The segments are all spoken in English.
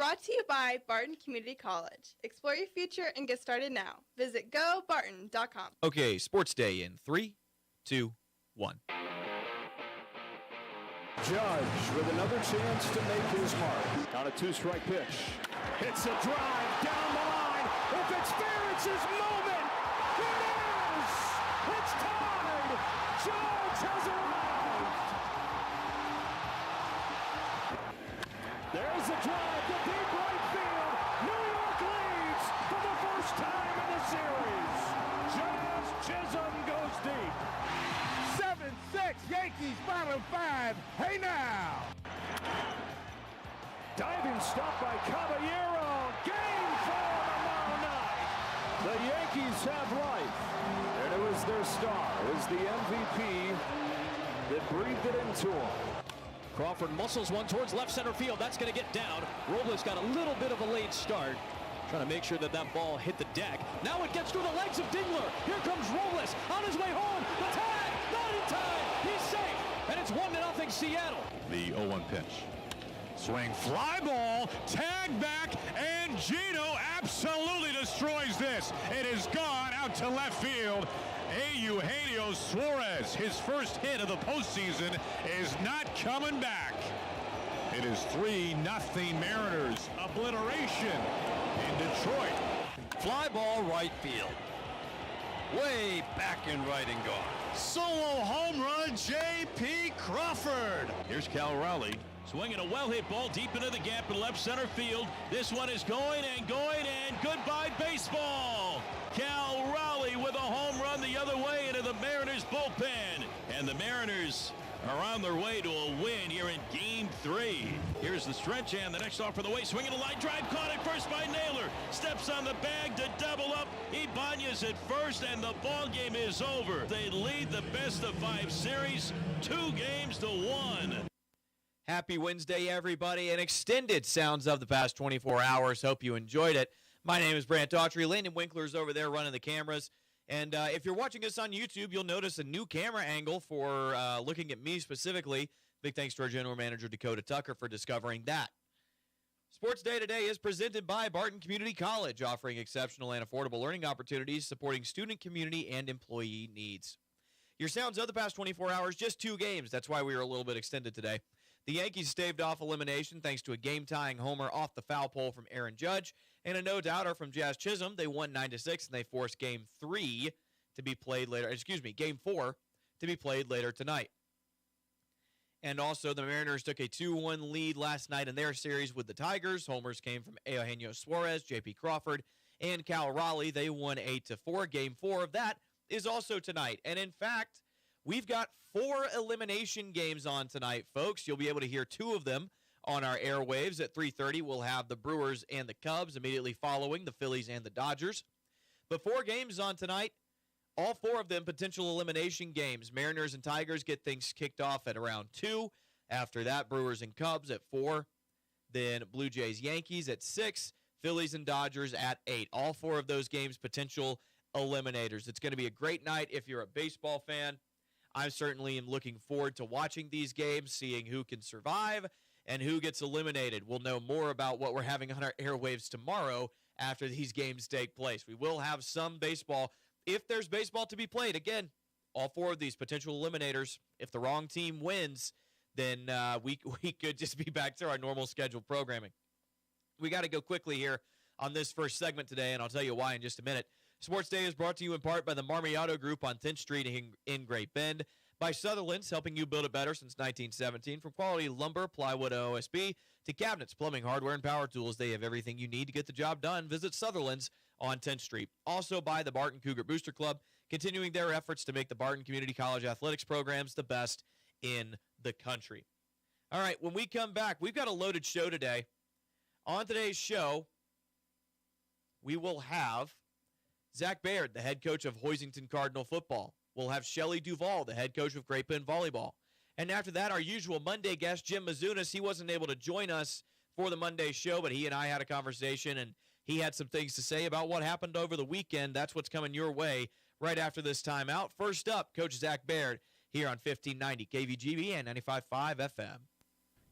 Brought to you by Barton Community College. Explore your future and get started now. Visit gobarton.com. Okay, Sports Day in 3, 2, 1. Judge with another chance to make his mark. On a 2-strike pitch. Hits a drive down the line. If it's fair, it's his moment. It is! It's tied! Judge has arrived! There's a drive to deep right field. New York leads for the first time in the series. Jazz Chisholm goes deep. 7-6, Yankees bottom 5. Hey now! Diving stop by Caballero. Game 4 tomorrow night. The Yankees have life. And it was their star. It was the MVP that breathed it into him. Crawford muscles one towards left center field. That's going to get down. Robles got a little bit of a late start. Trying to make sure that that ball hit the deck. Now it gets through the legs of Dingler. Here comes Robles on his way home. The tag, not in time. He's safe. And it's 1-0 Seattle. The 0-1 pitch. Swing, fly ball, tag back, and Gino absolutely destroys this. It is gone out to left field. Eugenio Suarez, his first hit of the postseason, is not coming back. It is 3-0 Mariners. Obliteration in Detroit. Fly ball right field. Way back in right and gone. Solo home run, J.P. Crawford. Here's Cal Raleigh. Swinging a well-hit ball deep into the gap in left center field. This one is going and goodbye baseball. Cal Raleigh with a home run the other way into the Mariners bullpen. And the Mariners are on their way to a win here in Game 3. Here's the stretch and the next off for the way. Swinging a line drive, caught at first by Naylor. Steps on the bag to double up. Ibanez at first, and the ball game is over. They lead the best-of-5 series 2-1. Happy Wednesday, everybody, and extended sounds of the past 24 hours. Hope you enjoyed it. My name is Brant Daughtry. Landon Winkler's over there running the cameras. And if you're watching us on YouTube, you'll notice a new camera angle for looking at me specifically. Big thanks to our general manager, Dakota Tucker, for discovering that. Sports Day today is presented by Barton Community College, offering exceptional and affordable learning opportunities, supporting student, community, and employee needs. Your sounds of the past 24 hours, just 2 games. That's why we were a little bit extended today. The Yankees staved off elimination thanks to a game-tying homer off the foul pole from Aaron Judge and a no-doubter from Jazz Chisholm. They won 9-6, and they forced Game 4 to be played later tonight. And also, the Mariners took a 2-1 lead last night in their series with the Tigers. Homers came from Eugenio Suarez, J.P. Crawford, and Cal Raleigh. They won 8-4. Game 4 of that is also tonight. And in fact, we've got 4 elimination games on tonight, folks. You'll be able to hear 2 of them on our airwaves. At 3:30, we'll have the Brewers and the Cubs, immediately following the Phillies and the Dodgers. But 4 games on tonight, all 4 of them potential elimination games. Mariners and Tigers get things kicked off at around 2. After that, Brewers and Cubs at 4. Then Blue Jays, Yankees at 6. Phillies and Dodgers at 8. All 4 of those games potential eliminators. It's going to be a great night if you're a baseball fan. I certainly am looking forward to watching these games, seeing who can survive and who gets eliminated. We'll know more about what we're having on our airwaves tomorrow after these games take place. We will have some baseball, if there's baseball to be played. Again, all 4 of these potential eliminators, if the wrong team wins, then we could just be back to our normal scheduled programming. We got to go quickly here on this first segment today, and I'll tell you why in just a minute. Sports Day is brought to you in part by the Marmiotto Group on 10th Street in Great Bend, by Sutherland's, helping you build it better since 1917. From quality lumber, plywood, and OSB to cabinets, plumbing, hardware, and power tools, they have everything you need to get the job done. Visit Sutherland's on 10th Street. Also by the Barton Cougar Booster Club, continuing their efforts to make the Barton Community College athletics programs the best in the country. All right, when we come back, we've got a loaded show today. On today's show, we will have Zach Baird, the head coach of Hoisington Cardinal football. We'll have Shelley Duvall, the head coach of Great Bend volleyball. And after that, our usual Monday guest, Jim Mizunas. He wasn't able to join us for the Monday show, but he and I had a conversation, and he had some things to say about what happened over the weekend. That's what's coming your way right after this timeout. First up, Coach Zach Baird here on 1590 KVGB and 95.5 FM.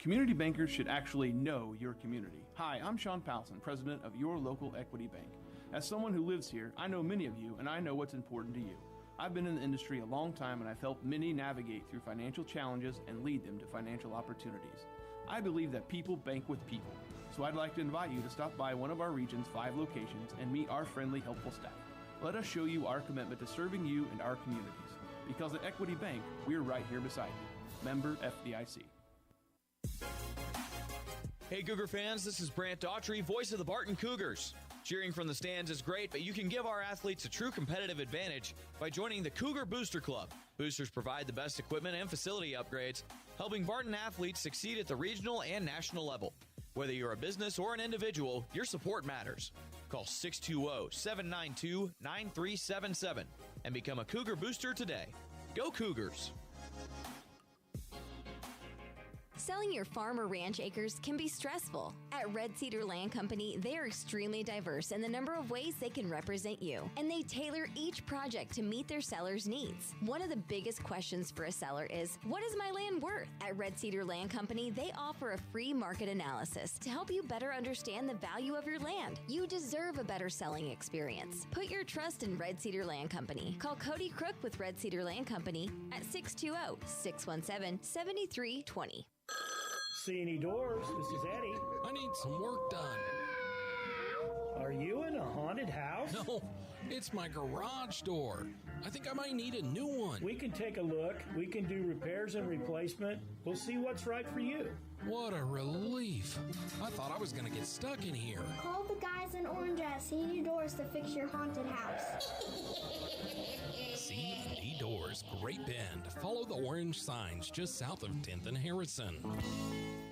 Community bankers should actually know your community. Hi, I'm Sean Powelson, president of your local Equity Bank. As someone who lives here, I know many of you, and I know what's important to you. I've been in the industry a long time, and I've helped many navigate through financial challenges and lead them to financial opportunities. I believe that people bank with people, so I'd like to invite you to stop by one of our region's 5 locations and meet our friendly, helpful staff. Let us show you our commitment to serving you and our communities. Because at Equity Bank, we're right here beside you. Member FDIC. Hey Cougar fans, this is Brant Daughtry, voice of the Barton Cougars. Cheering from the stands is great, but you can give our athletes a true competitive advantage by joining the Cougar Booster Club. Boosters provide the best equipment and facility upgrades, helping Barton athletes succeed at the regional and national level. Whether you're a business or an individual, your support matters. Call 620-792-9377 and become a Cougar Booster today. Go Cougars! Selling your farm or ranch acres can be stressful. At Red Cedar Land Company, they are extremely diverse in the number of ways they can represent you, and they tailor each project to meet their seller's needs. One of the biggest questions for a seller is, what is my land worth? At Red Cedar Land Company, they offer a free market analysis to help you better understand the value of your land. You deserve a better selling experience. Put your trust in Red Cedar Land Company. Call Cody Crook with Red Cedar Land Company at 620-617-7320. C&E Doors, this is Eddie. I need some work done. Are you in a haunted house? No, it's my garage door. I think I might need a new one. We can take a look. We can do repairs and replacement. We'll see what's right for you. What a relief. I thought I was going to get stuck in here. Call the guys in orange at C&E Doors to fix your haunted house. C&E Doors, Great Bend. Follow the orange signs just south of 10th and Harrison.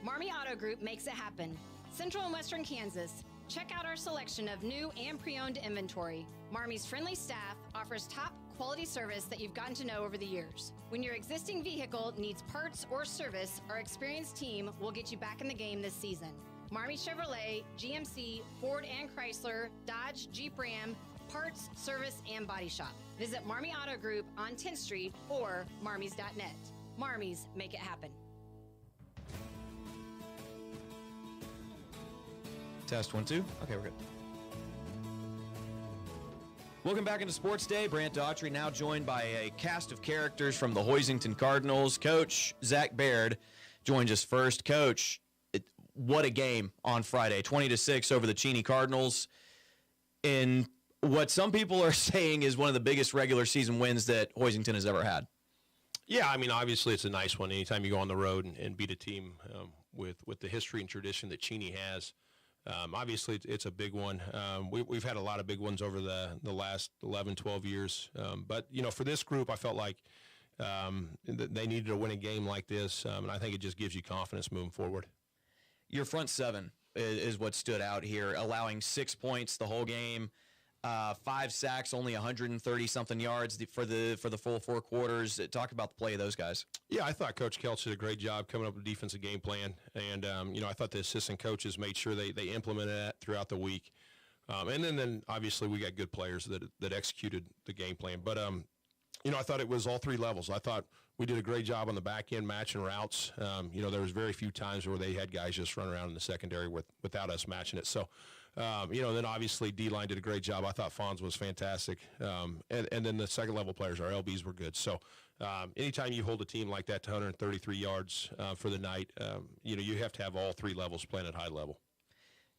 Marmy Auto Group makes it happen. Central and Western Kansas. Check out our selection of new and pre-owned inventory. Marmy's friendly staff offers top quality service that you've gotten to know over the years. When your existing vehicle needs parts or service, our experienced team will get you back in the game this season. Marmy Chevrolet, GMC, Ford and Chrysler, Dodge, Jeep Ram, parts, service, and body shop. Visit Marmy Auto Group on 10th Street or marmys.net. Marmys, make it happen. Test 1, 2. Okay, we're good. Welcome back into Sports Day. Brant Daughtry now joined by a cast of characters from the Hoisington Cardinals. Coach Zach Baird joins us first. Coach, what a game on Friday. 20-6 over the Cheney Cardinals in what some people are saying is one of the biggest regular season wins that Hoisington has ever had. Yeah, I mean, obviously it's a nice one. Anytime you go on the road and beat a team with the history and tradition that Cheney has, obviously it's a big one. We've had a lot of big ones over the last 11, 12 years. But, you know, for this group, I felt like they needed to win a game like this, and I think it just gives you confidence moving forward. Your front seven is what stood out here, allowing 6 points the whole game. 5 sacks, only 130-something yards for the full 4 quarters. Talk about the play of those guys. Yeah, I thought Coach Kelch did a great job coming up with a defensive game plan. And, you know, I thought the assistant coaches made sure they implemented that throughout the week. And then obviously, we got good players that executed the game plan. But, you know, I thought it was all 3 levels. I thought we did a great job on the back end matching routes. You know, there was very few times where they had guys just run around in the secondary without us matching it. So, you know, then obviously D-line did a great job. I thought Fonz was fantastic. And then the second level players, our LBs were good. So anytime you hold a team like that to 133 yards for the night, you know, you have to have all 3 levels playing at high level.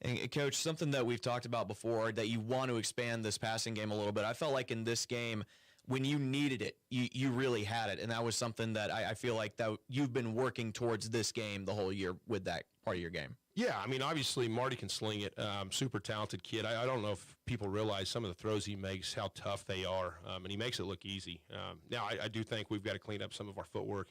And Coach, something that we've talked about before, that you want to expand this passing game a little bit. I felt like in this game, when you needed it, you really had it. And that was something that I feel like that you've been working towards this game the whole year with that part of your game. Yeah, I mean, obviously, Marty can sling it. Super talented kid. I don't know if people realize some of the throws he makes, how tough they are, and he makes it look easy. Now, I do think we've got to clean up some of our footwork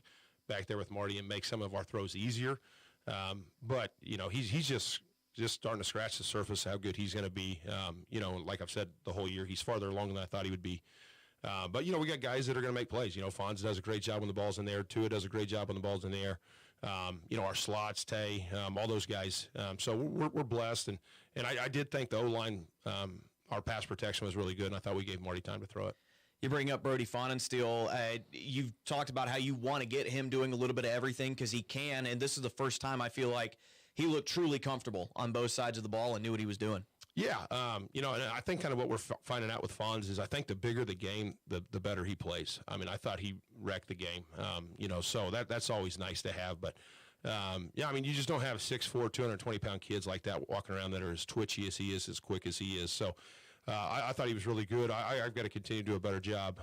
back there with Marty and make some of our throws easier. But, you know, he's just starting to scratch the surface how good he's going to be. You know, like I've said the whole year, he's farther along than I thought he would be. But, you know, we got guys that are going to make plays. You know, Fonz does a great job when the ball's in there. Tua does a great job when the ball's in the air. You know, our slots, Tay, all those guys. So we're blessed. And I did think the O-line, our pass protection was really good, and I thought we gave Marty time to throw it. You bring up Brody Fonensteel. You've talked about how you want to get him doing a little bit of everything because he can, and this is the first time I feel like he looked truly comfortable on both sides of the ball and knew what he was doing. Yeah, and I think kind of what we're finding out with Fonz is I think the bigger the game, the better he plays. I mean, I thought he wrecked the game, so that's always nice to have. But, you just don't have 6'4", 220-pound kids like that walking around that are as twitchy as he is, as quick as he is. So I thought he was really good. I've got to continue to do a better job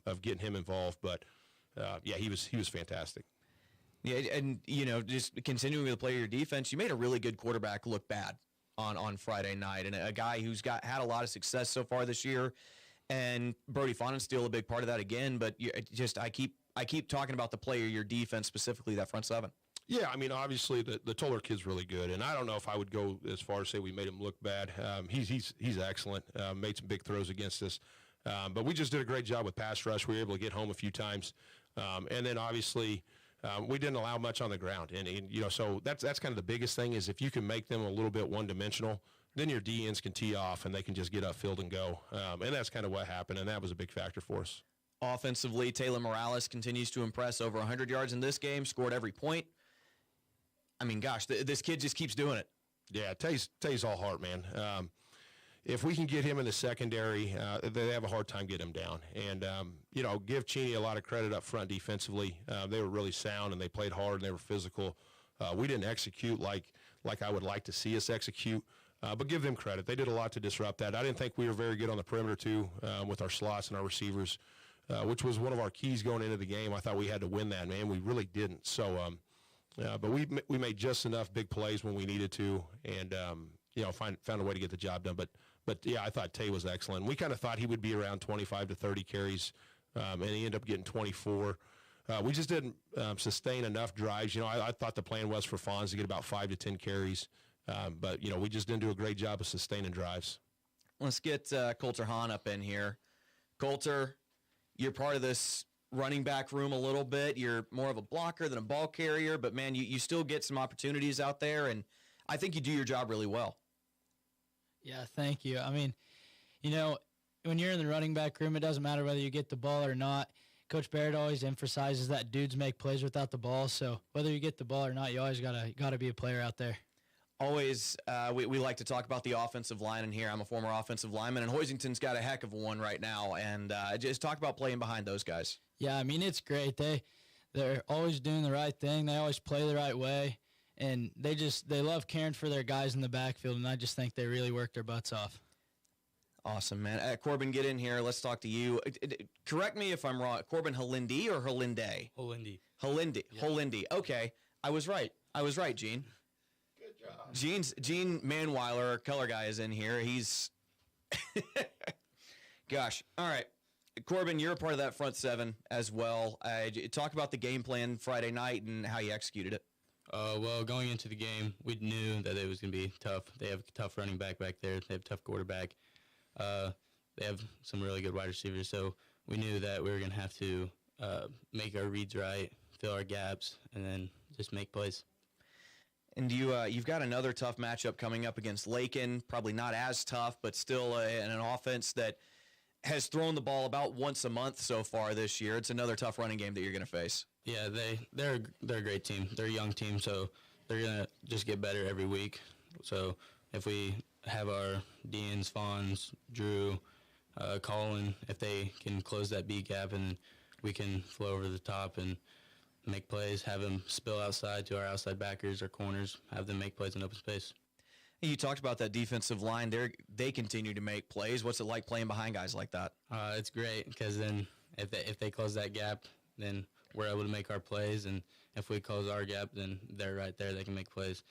of getting him involved. But, he was fantastic. Yeah, and, just continuing to play your defense, you made a really good quarterback look bad on Friday night, and a guy who's had a lot of success so far this year, and Brody Fonensteel a big part of that again. But I keep talking about the player, your defense, specifically that front seven. Yeah, I mean, obviously the Toller kid's really good, and I don't know if I would go as far as say we made him look bad. He's excellent. Made some big throws against us, but we just did a great job with pass rush. We were able to get home a few times, and then obviously. We didn't allow much on the ground, and so that's kind of the biggest thing is if you can make them a little bit one-dimensional, then your DNs can tee off and they can just get upfield and go, and that's kind of what happened, and that was a big factor for us. Offensively, Taylor Morales continues to impress. Over 100 yards in this game, scored every point. I mean, gosh, this kid just keeps doing it. Yeah, Tay's all heart, man. If we can get him in the secondary, they have a hard time getting him down. And, give Cheney a lot of credit up front defensively. They were really sound, and they played hard, and they were physical. We didn't execute like I would like to see us execute, but give them credit. They did a lot to disrupt that. I didn't think we were very good on the perimeter, too, with our slots and our receivers, which was one of our keys going into the game. I thought we had to win that, man. We really didn't. So, but we made just enough big plays when we needed to, and, found a way to get the job done. But yeah, I thought Tay was excellent. We kind of thought he would be around 25 to 30 carries, and he ended up getting 24. We just didn't sustain enough drives. I thought the plan was for Fonz to get about 5 to 10 carries, but, we just didn't do a great job of sustaining drives. Let's get Coulter Hahn up in here. Coulter, you're part of this running back room a little bit. You're more of a blocker than a ball carrier, but, man, you still get some opportunities out there, and I think you do your job really well. Yeah, thank you. I mean, when you're in the running back room, it doesn't matter whether you get the ball or not. Coach Barrett always emphasizes that dudes make plays without the ball. So whether you get the ball or not, you always gotta be a player out there. Always, we like to talk about the offensive line in here. I'm a former offensive lineman, and Hoisington's got a heck of a one right now. And just talk about playing behind those guys. Yeah, I mean, it's great. They're always doing the right thing. They always play the right way. And they love caring for their guys in the backfield, and I just think they really work their butts off. Awesome, man. Corbin, get in here. Let's talk to you. Correct me if I'm wrong. Corbin Halindi or Halinde? Halindi. Yeah. Halindi. Okay. I was right, Gene. Good job. Gene Manweiler, our color guy, is in here. He's – gosh. All right. Corbin, you're a part of that front seven as well. Talk about the game plan Friday night and how you executed it. Well, going into the game, we knew that it was going to be tough. They have a tough running back there. They have a tough quarterback. They have some really good wide receivers. So we knew that we were going to have to make our reads right, fill our gaps, and then just make plays. And you've got another tough matchup coming up against Lakin. Probably not as tough, but still an offense that has thrown the ball about once a month so far this year. It's another tough running game that you're going to face. Yeah, they're a great team. They're a young team, so they're going to just get better every week. So if we have our Deans, Fonz, Drew, Colin, if they can close that B gap and we can flow over the top and make plays, have them spill outside to our outside backers or corners, have them make plays in open space. You talked about that defensive line. They continue to make plays. What's it like playing behind guys like that? It's great because then if they close that gap, then we're able to make our plays, and if we close our gap, then they're right there. They can make plays.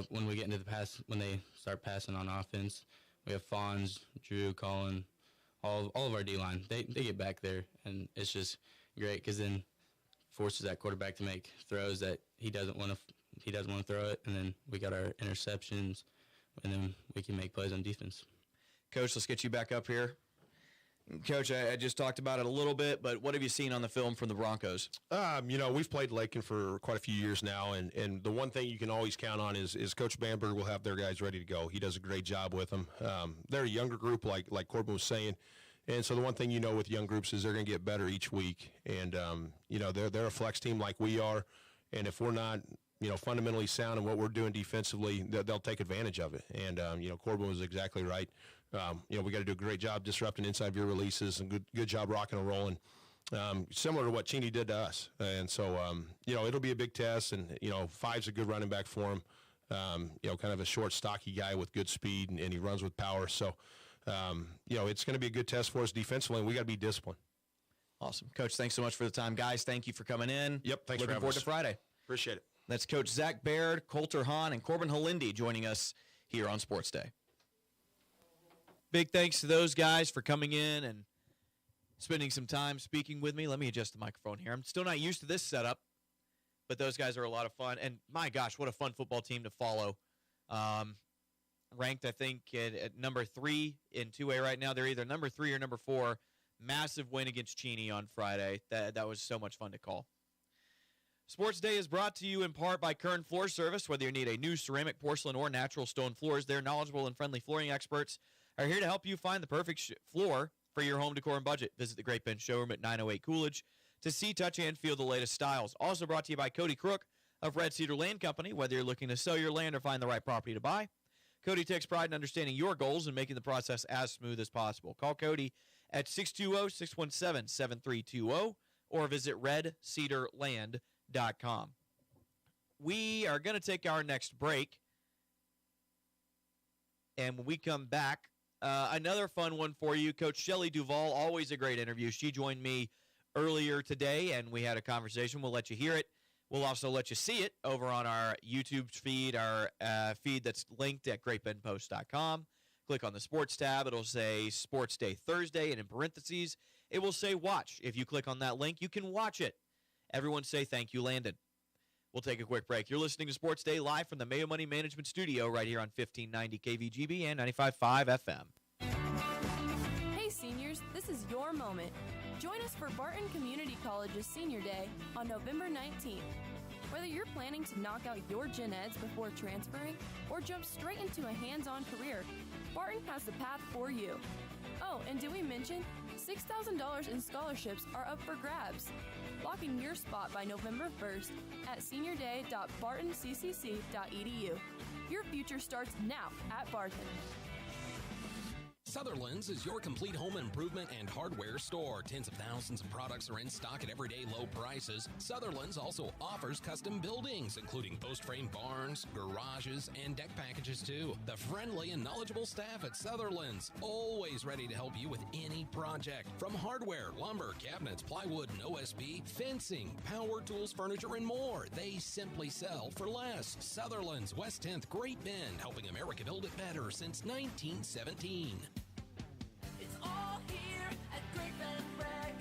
When we get into the pass, when they start passing on offense, we have Fonz, Drew, Colin, all of our D-line. They get back there, and it's just great because then forces that quarterback to make throws that he doesn't want to throw it, and then we got our interceptions, and then we can make plays on defense. Coach, let's get you back up here. Coach, I just talked about it a little bit, but what have you seen on the film from the Broncos? We've played Lakin for quite a few years now, and the one thing you can always count on is Coach Bamberg will have their guys ready to go. He does a great job with them. They're a younger group, like Corbin was saying, And so the one thing with young groups is they're going to get better each week. And, they're a flex team like we are. And if we're not, fundamentally sound in what we're doing defensively, they'll take advantage of it. And, Corbin was exactly right. We got to do a great job disrupting inside veer releases and good job rocking and rolling. Similar to what Cheney did to us. And so, it'll be a big test. And, 5's a good running back for him. Kind of a short, stocky guy with good speed, and he runs with power. So, it's going to be a good test for us defensively, and we got to be disciplined. Awesome. Coach, thanks so much for the time. Guys, thank you for coming in. Yep, thanks Looking for having forward us. to Friday. Appreciate it. That's Coach Zach Baird, Coulter Hahn, and Corbin Halindi joining us here on Sports Day. Big thanks to those guys for coming in and spending some time speaking with me. Let me adjust the microphone here. I'm still not used to this setup, but those guys are a lot of fun. And my gosh, what a fun football team to follow. Ranked, I think, at number 3 in 2A right now. They're either number 3 or number 4. Massive win against Cheney on Friday. That was so much fun to call. Sports Day is brought to you in part by Kern Floor Service. Whether you need a new ceramic, porcelain, or natural stone floors, their knowledgeable and friendly flooring experts are here to help you find the perfect floor for your home decor and budget. Visit the Great Bend Showroom at 908 Coolidge to see, touch, and feel the latest styles. Also brought to you by Cody Crook of Red Cedar Land Company. Whether you're looking to sell your land or find the right property to buy, Cody takes pride in understanding your goals and making the process as smooth as possible. Call Cody at 620-617-7320 or visit redcedarland.com. We are going to take our next break, and when we come back, another fun one for you. Coach Shelley Duvall, always a great interview. She joined me earlier today, and we had a conversation. We'll let you hear it. We'll also let you see it over on our YouTube feed, our feed that's linked at greatbendpost.com. Click on the sports tab. It'll say Sports Day Thursday, and in parentheses, it will say watch. If you click on that link, you can watch it. Everyone say thank you, Landon. We'll take a quick break. You're listening to Sports Day live from the Mayo Money Management Studio right here on 1590 KVGB and 95.5 FM. Hey seniors, this is your moment. Join us for Barton Community College's Senior Day on November 19th. Whether you're planning to knock out your gen eds before transferring or jump straight into a hands-on career, Barton has the path for you. Oh, and did we mention $6,000 in scholarships are up for grabs? Lock in your spot by November 1st at seniorday.bartonccc.edu. Your future starts now at Barton. Sutherland's is your complete home improvement and hardware store. Tens of thousands of products are in stock at everyday low prices. Sutherland's also offers custom buildings, including post-frame barns, garages, and deck packages too. The friendly and knowledgeable staff at Sutherland's, always ready to help you with any project. From hardware, lumber, cabinets, plywood, and OSB, fencing, power tools, furniture, and more. They simply sell for less. Sutherland's, West 10th, Great Bend, helping America build it better since 1917. All here at Great Bend Rec.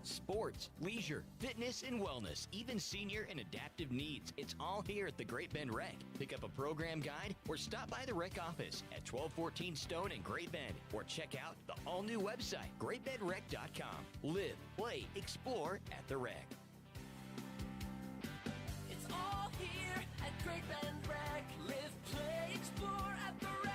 Sports, leisure, fitness, and wellness, even senior and adaptive needs. It's all here at the Great Bend Rec. Pick up a program guide or stop by the rec office at 1214 Stone in Great Bend or check out the all-new website, greatbendrec.com. Live, play, explore at the rec. It's all here at Great Bend Rec. Live, play, explore at the rec.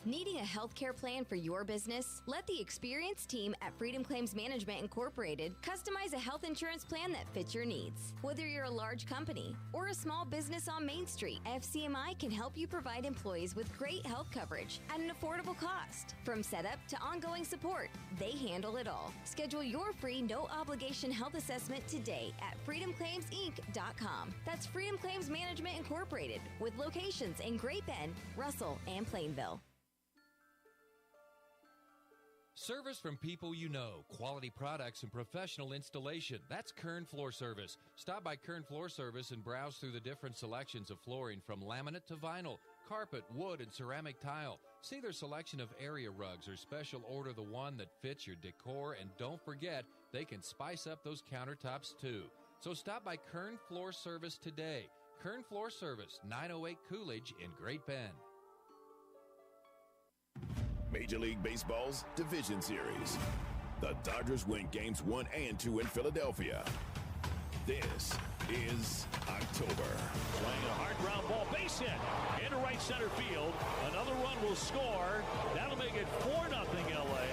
Needing a healthcare plan for your business? Let the experienced team at Freedom Claims Management Incorporated customize a health insurance plan that fits your needs. Whether you're a large company or a small business on Main Street, FCMI can help you provide employees with great health coverage at an affordable cost. From setup to ongoing support, they handle it all. Schedule your free no-obligation health assessment today at freedomclaimsinc.com. That's Freedom Claims Management Incorporated, with locations in Great Bend, Russell, and Plainville. Service from people you know, quality products and professional installation. That's Kern Floor Service. Stop by Kern Floor Service and browse through the different selections of flooring from laminate to vinyl, carpet, wood, and ceramic tile. See their selection of area rugs or special order the one that fits your decor, and don't forget, they can spice up those countertops too. So stop by Kern Floor Service today. Kern Floor Service, 908 Coolidge in Great Bend. Major League Baseball's Division Series. The Dodgers win games 1 and 2 in Philadelphia. This is October. Playing a hard ground ball, base hit into right center field. Another run will score. That'll make it 4-0 LA.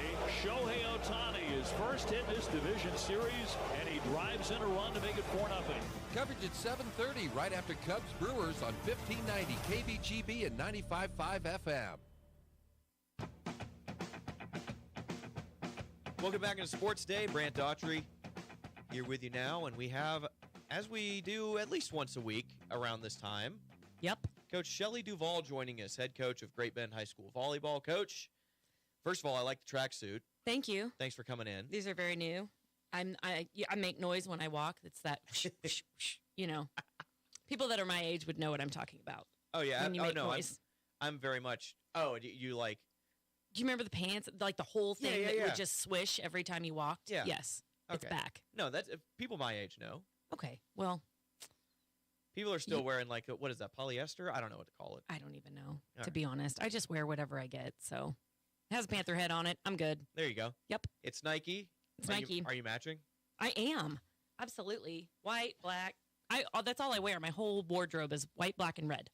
Shohei Ohtani is first hit in this division series, and he drives in a run to make it 4-0. Coverage at 7:30 right after Cubs Brewers on 1590 KBGB and 95.5 FM. Welcome back into Sports Day. Brant Daughtry here with you now, and we have, as we do at least once a week around this time, Coach Shelley Duvall joining us, head coach of Great Bend High School volleyball. Coach, first of all, I like the tracksuit. Thank you. Thanks for coming in. These are very new. I make noise when I walk. It's that, whoosh, whoosh, you know. People that are my age would know what I'm talking about. Oh, yeah. When you make noise. I'm very much, you like. Do you remember the pants? Like the whole thing that yeah. would just swish every time you walked? Yeah. Yes. It's Okay. back. No, that's people my age know. Okay. Well, People are still wearing like, what is that, polyester? I don't know what to call it. I don't even know, All to right. be honest. I just wear whatever I get. So it has a panther head on it. I'm good. There you go. Yep. It's Nike. It's Are Nike. Are you matching? I am. Absolutely. White, black. That's all I wear. My whole wardrobe is white, black, and red.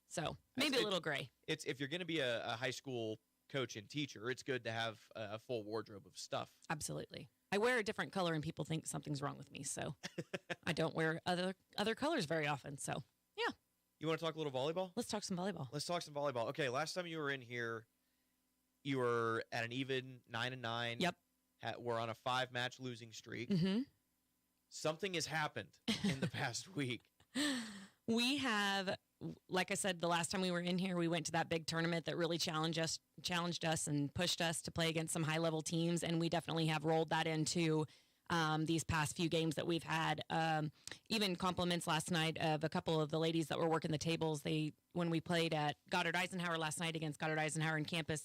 So maybe a little gray. It's if you're going to be a high school coach and teacher, it's good to have a full wardrobe of stuff. Absolutely. I wear a different color and people think something's wrong with me. So I don't wear other colors very often. So yeah. You want to talk a little volleyball? Let's talk some volleyball. Let's talk some volleyball. Okay, last time you were in here, you were at an even 9-9. Yep. We're on a 5-match losing streak. Mm-hmm. Something has happened in the past week. We have, like I said, the last time we were in here, we went to that big tournament that really challenged us and pushed us to play against some high-level teams, and we definitely have rolled that into these past few games that we've had. Even compliments last night of a couple of the ladies that were working the tables. When we played at Goddard Eisenhower last night against Goddard Eisenhower in campus,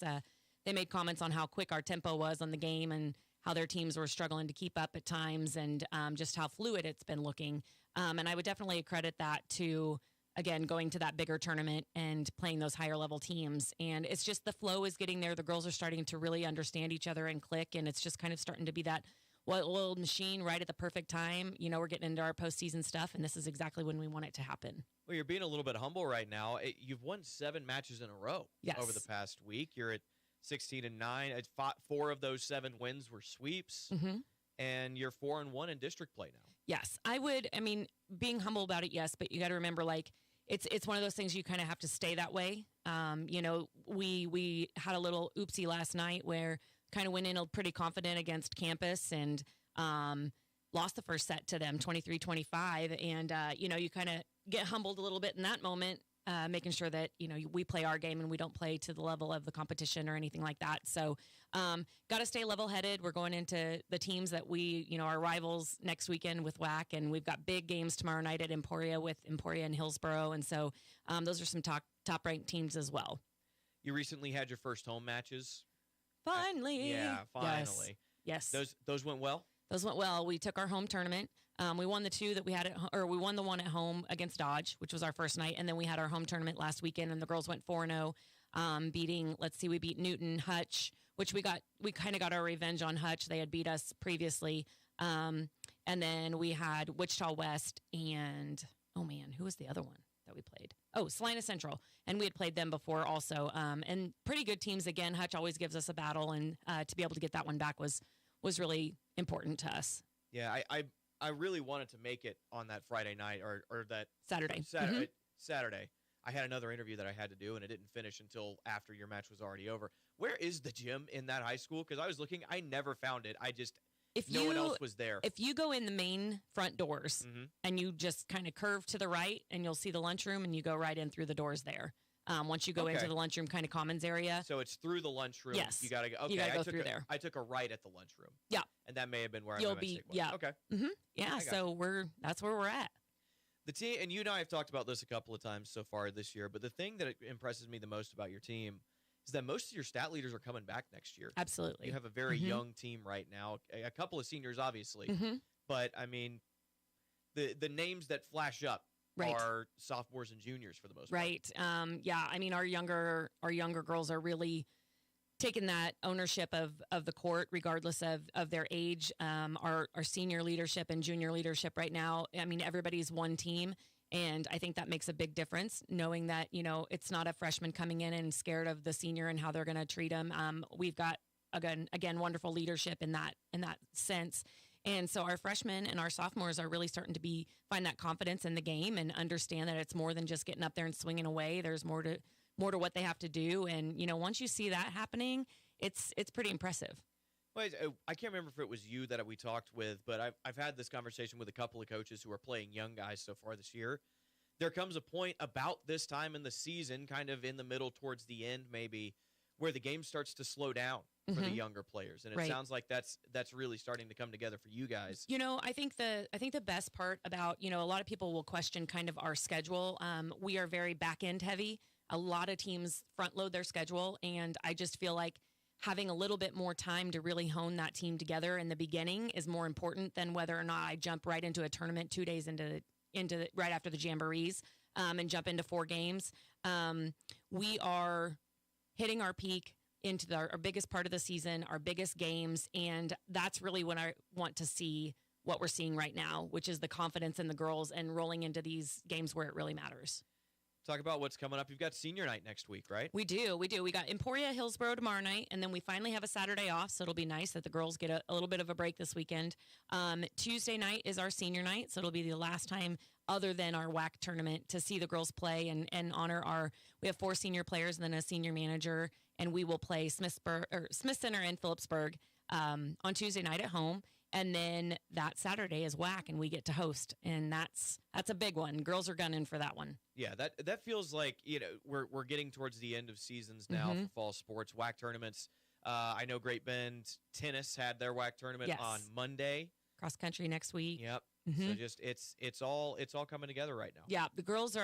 they made comments on how quick our tempo was on the game and how their teams were struggling to keep up at times, and just how fluid it's been looking. And I would definitely credit that to, again, going to that bigger tournament and playing those higher level teams. And it's just the flow is getting there. The girls are starting to really understand each other and click, and it's just kind of starting to be that well-oiled machine right at the perfect time. You know, we're getting into our postseason stuff, and this is exactly when we want it to happen. Well, you're being a little bit humble right now. You've won 7 matches in a row over the past week. You're at 16-9. 4 of those 7 wins were sweeps, and you're 4-1 in district play now. Yes, being humble about it, yes, but you got to remember, like, it's one of those things you kind of have to stay that way. You know, we had a little oopsie last night where kind of went in pretty confident against campus and lost the first set to them 23-25. And, you know, you kind of get humbled a little bit in that moment, making sure that, you know, we play our game and we don't play to the level of the competition or anything like that. So got to stay level-headed. We're going into the teams that our rivals next weekend with WAC, and we've got big games tomorrow night at Emporia with Emporia and Hillsboro. And so those are some top-ranked teams as well. You recently had your first home matches. Finally. Yeah, finally. Yes. Those went well? Those went well. We took our home tournament. We won the 2 that we had we won the one at home against Dodge, which was our first night. And then we had our home tournament last weekend, and the girls went 4-0, we beat Newton, Hutch, which we kind of got our revenge on Hutch. They had beat us previously. And then we had Wichita West and, oh man, who was the other one that we played? Oh, Salina Central. And we had played them before also. And pretty good teams. Again, Hutch always gives us a battle, and to be able to get that one back was really important to us. Yeah, I really wanted to make it on that Friday night or that Saturday. Saturday. I had another interview that I had to do, and it didn't finish until after your match was already over. Where is the gym in that high school? Because I was looking, I never found it. No one else was there. If you go in the main front doors and you just kind of curve to the right, and you'll see the lunchroom, and you go right in through the doors there. Once you go into the lunchroom kind of commons area. So it's through the lunchroom. Yes. You got to go. Okay, you got to go through there. I took a right at the lunchroom. Yeah. And that may have been where You'll my be. mistake was. Yeah. Okay. Yeah. So that's where we're at. The team, and you and I have talked about this a couple of times so far this year, but the thing that impresses me the most about your team is that most of your stat leaders are coming back next year. Absolutely. You have a very young team right now. A couple of seniors, obviously. But, I mean, the names that flash up are sophomores and juniors for the most part. Right. Yeah. I mean, our younger girls are really taken that ownership of the court, regardless of their age. Our senior leadership and junior leadership right now, I mean, everybody's one team. And I think that makes a big difference, knowing that, it's not a freshman coming in and scared of the senior and how they're going to treat them. We've got, again, wonderful leadership in that sense. And so our freshmen and our sophomores are really starting to find that confidence in the game and understand that it's more than just getting up there and swinging away. There's more to what they have to do. And, once you see that happening, it's pretty impressive. Well, I can't remember if it was you that we talked with, but I've had this conversation with a couple of coaches who are playing young guys so far this year. There comes a point about this time in the season, kind of in the middle towards the end maybe, where the game starts to slow down for the younger players. And it sounds like that's really starting to come together for you guys. I think the best part about, a lot of people will question kind of our schedule. We are very back end heavy. A lot of teams front load their schedule. And I just feel like having a little bit more time to really hone that team together in the beginning is more important than whether or not I jump right into a tournament 2 days into right after the Jamborees and jump into 4 games. We are hitting our peak into our biggest part of the season, our biggest games, and that's really when I want to see what we're seeing right now, which is the confidence in the girls and rolling into these games where it really matters. Talk about what's coming up. You've got senior night next week, right? We do. We got Emporia Hillsboro tomorrow night, and then we finally have a Saturday off, so it'll be nice that the girls get a little bit of a break this weekend. Tuesday night is our senior night, so it'll be the last time other than our WAC tournament to see the girls play and honor we have 4 senior players and then a senior manager, and we will play Smith Center in Phillipsburg on Tuesday night at home. And then that Saturday is WAC, and we get to host, and that's a big one. Girls are gunning for that one. Yeah, that feels like we're getting towards the end of seasons now for fall sports. WAC tournaments. I know Great Bend tennis had their WAC tournament on Monday. Cross country next week. Yep. So just it's all coming together right now. Yeah, the girls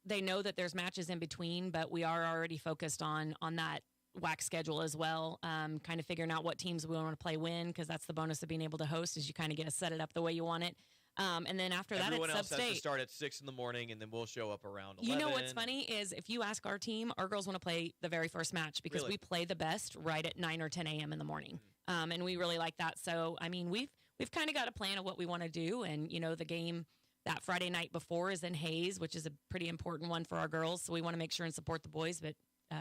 they know that there's matches in between, but we are already focused on that WAC schedule as well, kind of figuring out what teams we want to play when, because that's the bonus of being able to host is you kind of get to set it up the way you want it. And then after that, everyone it's else sub-state. has to start at 6 in the morning, and then we'll show up around 11. You know what's funny is if you ask our team, our girls want to play the very first match because we play the best right at 9 or 10 a.m. in the morning, and we really like that. So I mean, we've kind of got a plan of what we want to do, and the game that Friday night before is in Hayes, which is a pretty important one for our girls. So we want to make sure and support the boys, but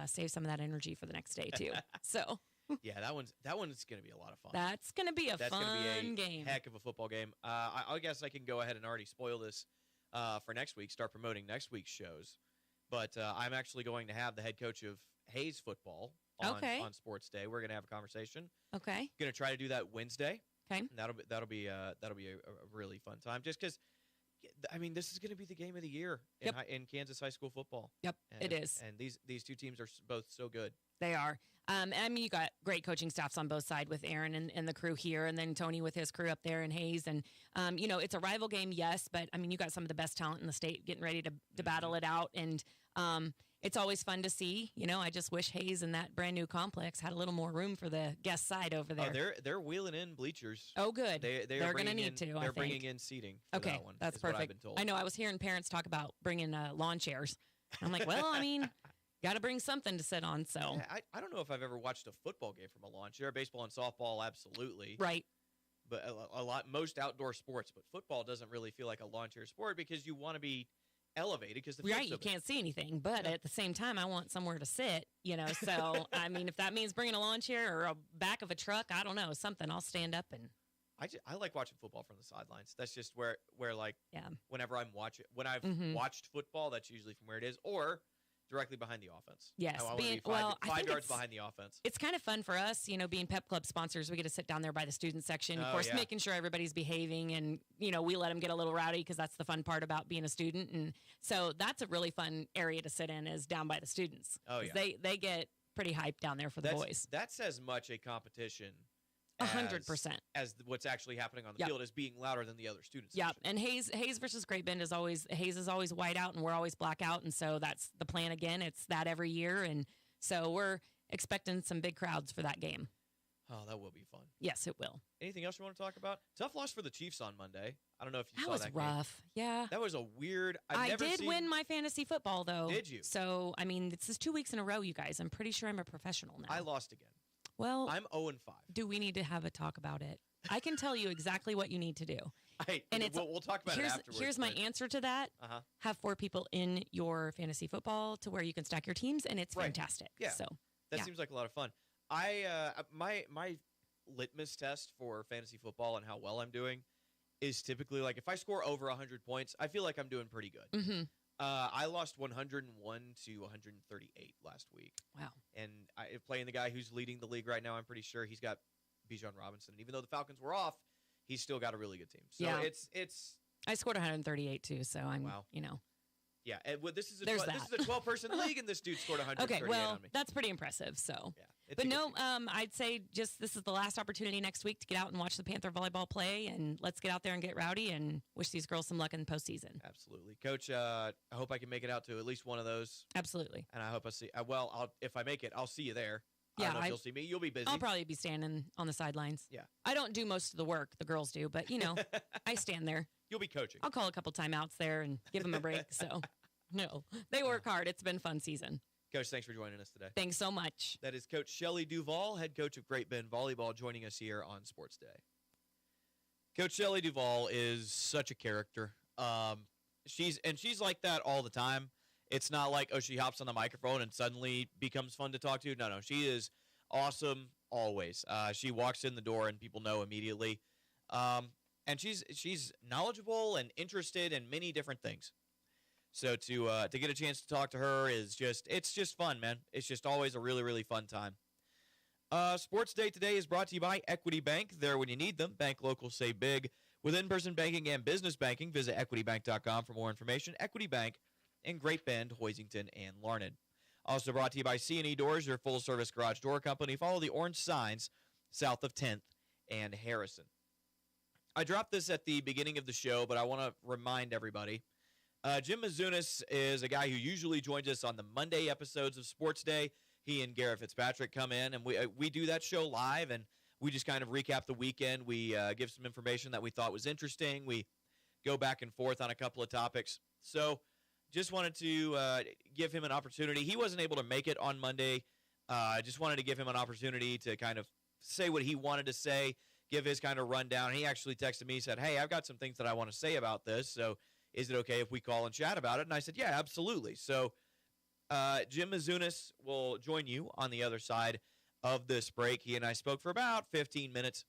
save some of that energy for the next day too. So yeah, that one's going to be a lot of fun. That's going to be a fun game. Heck of a football game. I guess I can go ahead and already spoil this for next week. Start promoting next week's shows. But I'm actually going to have the head coach of Hayes football on Sports Day. We're going to have a conversation. Okay. Going to try to do that Wednesday. Okay. And that'll be a really fun time. Just because, I mean, this is going to be the game of the year in Kansas high school football. Yep, it is. And these two teams are both so good. They are. I mean, you got great coaching staffs on both sides with Aaron and the crew here, and then Tony with his crew up there in Hayes. And, it's a rival game, yes, but, I mean, you got some of the best talent in the state getting ready to battle it out. And it's always fun to see. I just wish Hayes and that brand new complex had a little more room for the guest side over there. Oh, they're wheeling in bleachers. Oh, good. They're going to need to. They're bringing in seating. For that one, that's is perfect. What I've been told. I know. I was hearing parents talk about bringing lawn chairs. I'm like, well, I mean, got to bring something to sit on. So yeah, I don't know if I've ever watched a football game from a lawn chair. Baseball and softball, absolutely. Right. But most outdoor sports, but football doesn't really feel like a lawn chair sport because you want to be elevated because the field's you can't see anything, but at the same time I want somewhere to sit, so I mean, if that means bringing a lawn chair or a back of a truck, I don't know, something, I'll stand up. And I like watching football from the sidelines. That's just where like whenever I'm watching, when I've watched football, that's usually from where it is, or directly behind the offense. Yes, I want to be five yards behind the offense. It's kind of fun for us, being Pep Club sponsors. We get to sit down there by the student section, of course, making sure everybody's behaving, and we let them get a little rowdy because that's the fun part about being a student. And so that's a really fun area to sit in, is down by the students. Oh yeah, they get pretty hyped down there for the boys. That's as much a competition 100% as what's actually happening on the field as being louder than the other students. Yeah, and Hayes versus Great Bend is always white out and we're always black out, and so that's the plan again. It's that every year, and so we're expecting some big crowds for that game. Oh, that will be fun. Yes, it will. Anything else you want to talk about? Tough loss for the Chiefs on Monday. I don't know if you That saw was that rough. Yeah. That was a weird. I did win my fantasy football, though. Did you? So, I mean, this is 2 weeks in a row, you guys. I'm pretty sure I'm a professional now. I lost again. Well, I'm 0-5. Do we need to have a talk about it? I can tell you exactly what you need to do. We'll talk about it afterwards. Here's my answer to that. Uh-huh. Have 4 people in your fantasy football to where you can stack your teams, and it's fantastic. Yeah. So That seems like a lot of fun. My litmus test for fantasy football and how well I'm doing is typically like if I score over 100 points, I feel like I'm doing pretty good. Mm-hmm. I lost 101 to 138 last week. Wow. And playing the guy who's leading the league right now, I'm pretty sure he's got Bijan Robinson. And even though the Falcons were off, he's still got a really good team. So Yeah. it's I scored 138 too, so I'm, yeah. And this is a There's 12-person league, and this dude scored 138 Okay, well, on me. that's pretty impressive. So, it's but a good no, I'd say just this is the last opportunity next week to get out and watch the Panther volleyball play, and let's get out there and get rowdy and wish these girls some luck in the postseason. Absolutely, Coach. I hope I can make it out to at least one of those. Absolutely. And I hope I see. If I make it, I'll see you there. Yeah, I don't know if you'll see me. You'll be busy. I'll probably be standing on the sidelines. Yeah. I don't do most of the work. The girls do, but I stand there. You'll be coaching. I'll call a couple timeouts there and give them a break. So, no, they work hard. It's been a fun season. Coach, thanks for joining us today. Thanks so much. That is Coach Shelley Duvall, head coach of Great Bend Volleyball, joining us here on Sports Day. Coach Shelley Duvall is such a character. She's like that all the time. It's not like, she hops on the microphone and suddenly becomes fun to talk to. No, she is awesome always. She walks in the door and people know immediately. And she's knowledgeable and interested in many different things. So to get a chance to talk to her it's just fun, man. It's just always a really, really fun time. Sports Day today is brought to you by Equity Bank. There when you need them. Bank local, save big. With in-person banking and business banking, visit equitybank.com for more information. Equity Bank in Great Bend, Hoisington, and Larned. Also brought to you by C&E Doors, your full-service garage door company. Follow the orange signs south of 10th and Harrison. I dropped this at the beginning of the show, but I want to remind everybody. Jim Mizunas is a guy who usually joins us on the Monday episodes of Sports Day. He and Garrett Fitzpatrick come in, and we do that show live, and we just kind of recap the weekend. We give some information that we thought was interesting. We go back and forth on a couple of topics. So just wanted to give him an opportunity. He wasn't able to make it on Monday. Just wanted to give him an opportunity to kind of say what he wanted to say, give his kind of rundown. He actually texted me. He said, hey, I've got some things that I want to say about this, so is it okay if we call and chat about it? And I said, yeah, absolutely. So Jim Mizunas will join you on the other side of this break. He and I spoke for about 15 minutes